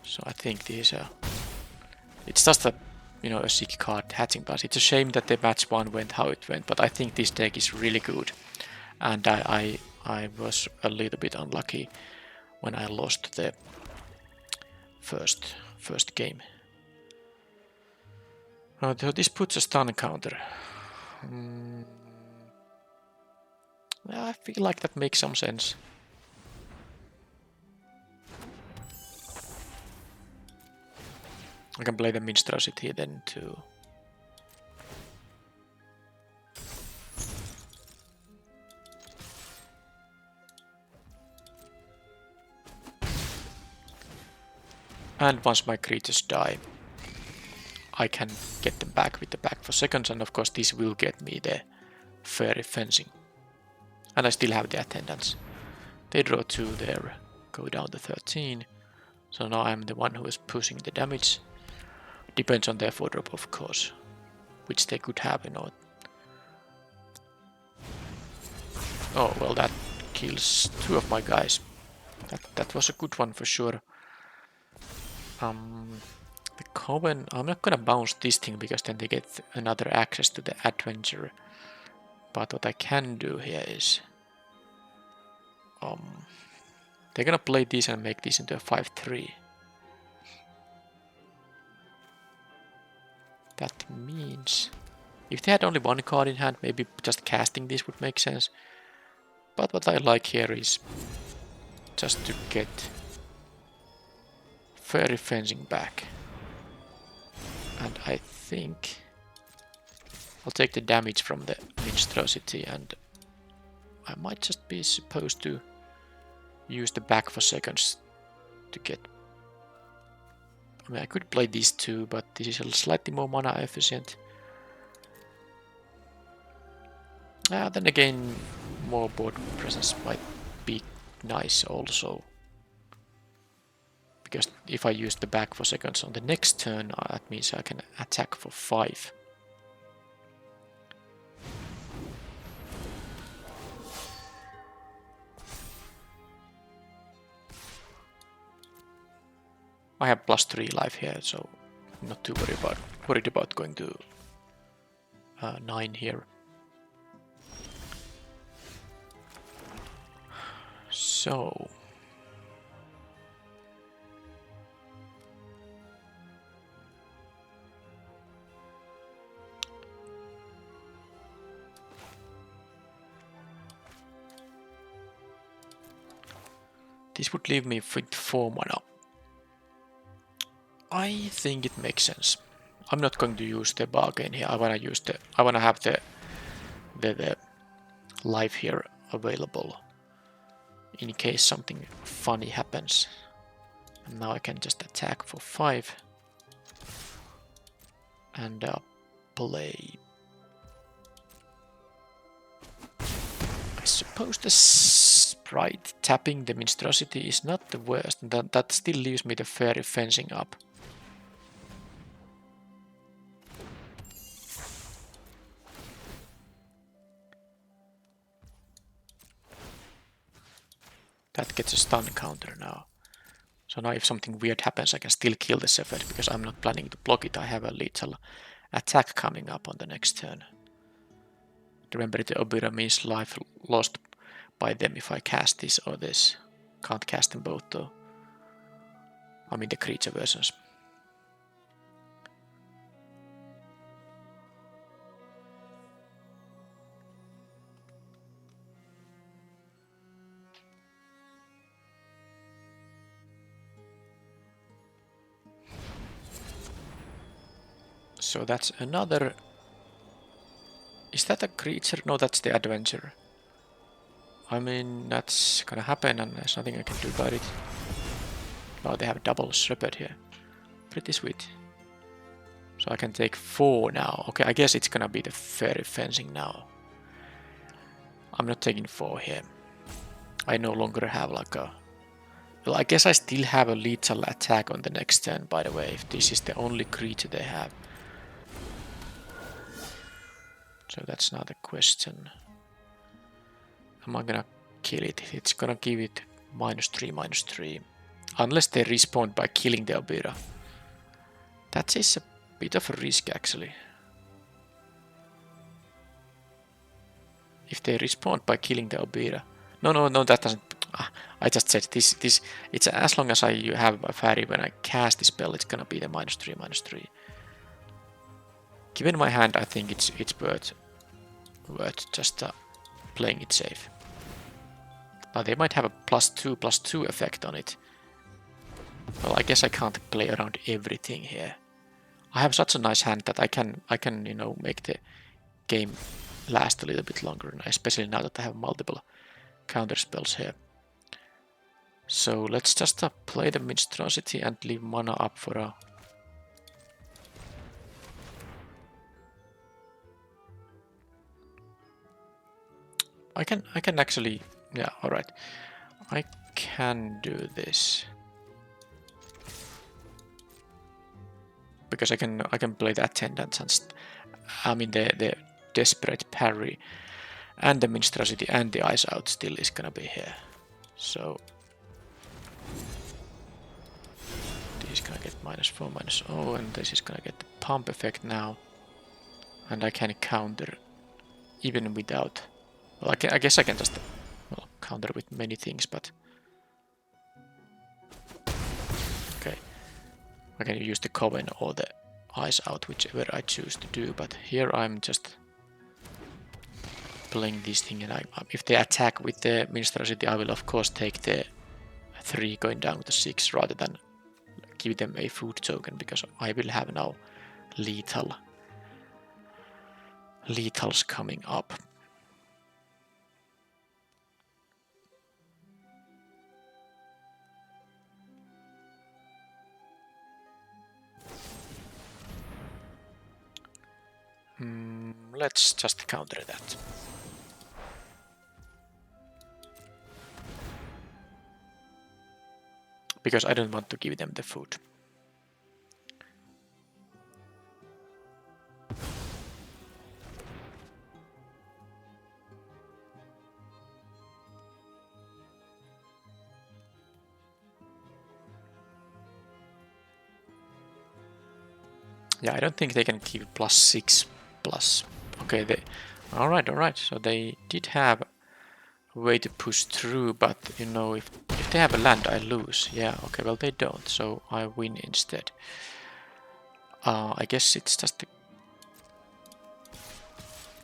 So I think these are... It's just a, you know, a sick card, Hatching Blast. It's a shame that the match 1 went how it went, but I think this deck is really good. And I was a little bit unlucky when I lost the first game. So this puts a stun counter. I feel like that makes some sense. I can play the Minstrosity then too. And once my creatures die, I can get them back with the back for seconds, and of course this will get me the Fairy Fencing. And I still have the attendance. They draw 2 there, go down to 13. So now I'm the one who is pushing the damage. Depends on their 4-drop, of course, which they could have, you know. Oh, well, that kills 2 of my guys. That was a good one for sure. The Coven, I'm not gonna bounce this thing because then they get another access to the adventure. But what I can do here is... they're gonna play this and make this into a 5-3. That means... if they had only 1 card in hand, maybe just casting this would make sense. But what I like here is just to get Fairy Fencing back. And I think I'll take the damage from the Minstrosity, and I might just be supposed to use the back for seconds to get... I mean, I could play these 2, but this is a slightly more mana efficient. Then again, more board presence might be nice also. Because if I use the back for seconds on the next turn, that means I can attack for 5. I have +3 life here, so I'm not too worried about going to 9 here. So this would leave me with 4 mana. I think it makes sense. I'm not going to use the bargain here. I wanna have the life here available in case something funny happens. And now I can just attack for 5 and play. I suppose the Sprite tapping the Minstrosity is not the worst, and that still leaves me the Fairy Fencing up. That gets a stun counter now. So now if something weird happens, I can still kill the Sepheth because I'm not planning to block it. I have a lethal attack coming up on the next turn. Remember, the Obira means life lost by them if I cast this or this. Can't cast them both though. I mean the creature versions. So that's another... Is that a creature? No, that's the adventure. I mean, that's gonna happen and there's nothing I can do about it. Oh, they have a double shepherd here. Pretty sweet. So I can take 4 now. Okay, I guess it's gonna be the Fairy Fencing now. I'm not taking 4 here. I no longer have like a... Well, I guess I still have a lethal attack on the next turn, by the way, if this is the only creature they have. So that's not a question. am I gonna kill it? It's gonna give it -3, -3. Unless they respawn by killing the Obira. That is a bit of a risk actually. If they respawn by killing the Obira. No, that doesn't. I just said this. It's as long as I have a fairy when I cast the spell, it's gonna be the -3, -3. Given my hand, I think it's worth just playing it safe. Now they might have a +2/+2 effect on it. Well, I guess I can't play around everything here. I have such a nice hand that I can make the game last a little bit longer, especially now that I have multiple counter spells here. So let's just play the Minstrosity and leave mana up for a... I can actually... Yeah, alright. I can do this. Because I can play the Attendant and... I mean the Desperate Parry and the Minstrosity and the Ice Out still is gonna be here. So... this is gonna get -4, -0, and this is gonna get the pump effect now. And I can counter even without... Well, I guess I can just counter with many things, but... Okay. I can use the Coven or the Ice Out, whichever I choose to do, but here I'm just playing this thing, and if they attack with the Minstrosity, I will of course take the 3 going down with the 6 rather than give them a food token, because I will have now lethals coming up. Let's just counter that. Because I don't want to give them the food. Yeah, I don't think they can give +6 plus. Okay, alright. So they did have a way to push through, but if they have a land, I lose. Yeah, okay, well they don't, so I win instead. I guess it's just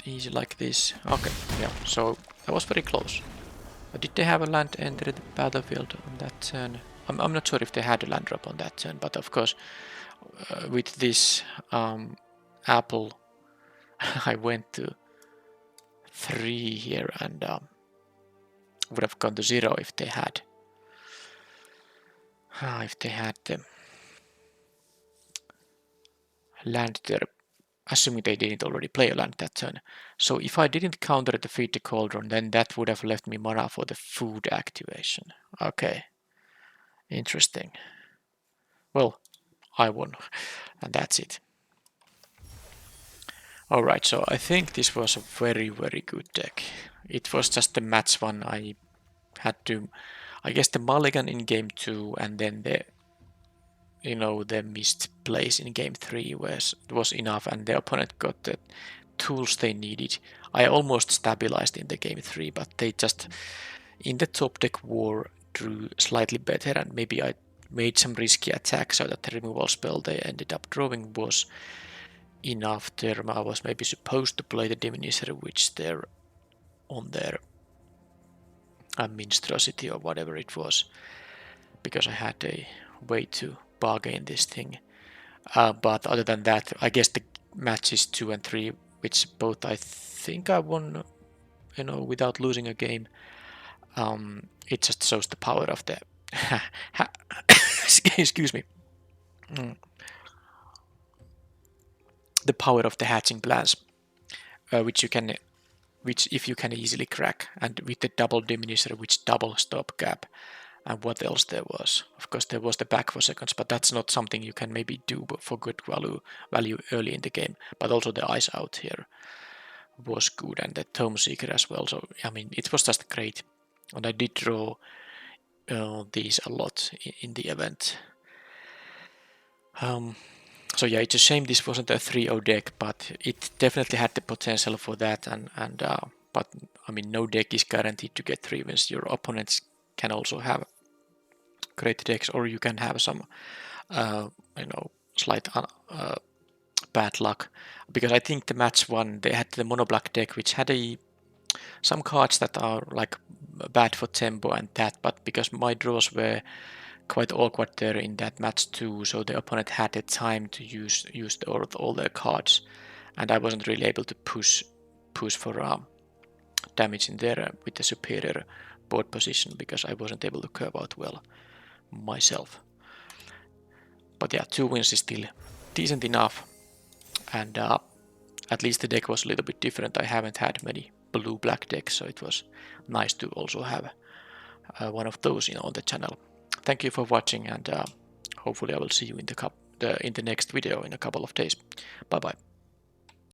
easy like this. Okay, yeah, so that was very close. Did they have a land enter the battlefield on that turn? I'm not sure if they had a land drop on that turn, but of course, with this apple, I went to 3 here and would have gone to 0 if they had. If they had the land there, assuming they didn't already play a land that turn. So if I didn't counter the Feed the Cauldron, then that would have left me mana for the food activation. Okay, interesting. Well, I won, and that's it. Alright, so I think this was a very, very good deck. It was just the match one. I had to, I guess the mulligan in game 2 and then the missed plays in game 3 was enough, and the opponent got the tools they needed. I almost stabilized in the game 3, but they just, in the top deck war, drew slightly better, and maybe I made some risky attacks so that the removal spell they ended up drawing was enough term. I was maybe supposed to play the Diminisher, which they're on their Minstrosity or whatever it was, because I had a way to bargain this thing. But other than that, I guess the matches 2 and 3, which both I think I won, without losing a game. It just shows the power of the excuse me. The power of the hatching plans, which if you can easily crack, and with the double diminisher, which double stopgap, and what else there was. Of course, there was the back for seconds, but that's not something you can maybe do for good value early in the game. But also the Ice Out here was good, and the Tome Seeker as well. So I mean, it was just great, and I did draw these a lot in the event. So yeah, it's a shame this wasn't a 3-0 deck, but it definitely had the potential for that. But I mean, no deck is guaranteed to get 3 wins. Your opponents can also have great decks, or you can have some, slight bad luck. Because I think the match one, they had the mono black deck, which had some cards that are like bad for tempo and that. But because my draws were quite awkward there in that match too, so the opponent had the time to use all their cards, and I wasn't really able to push for damage in there with the superior board position because I wasn't able to curve out well myself. But yeah, 2 wins is still decent enough, and at least the deck was a little bit different. I haven't had many blue-black decks, so it was nice to also have one of those on the channel. Thank you for watching, and hopefully I will see you in the next video in a couple of days. Bye bye.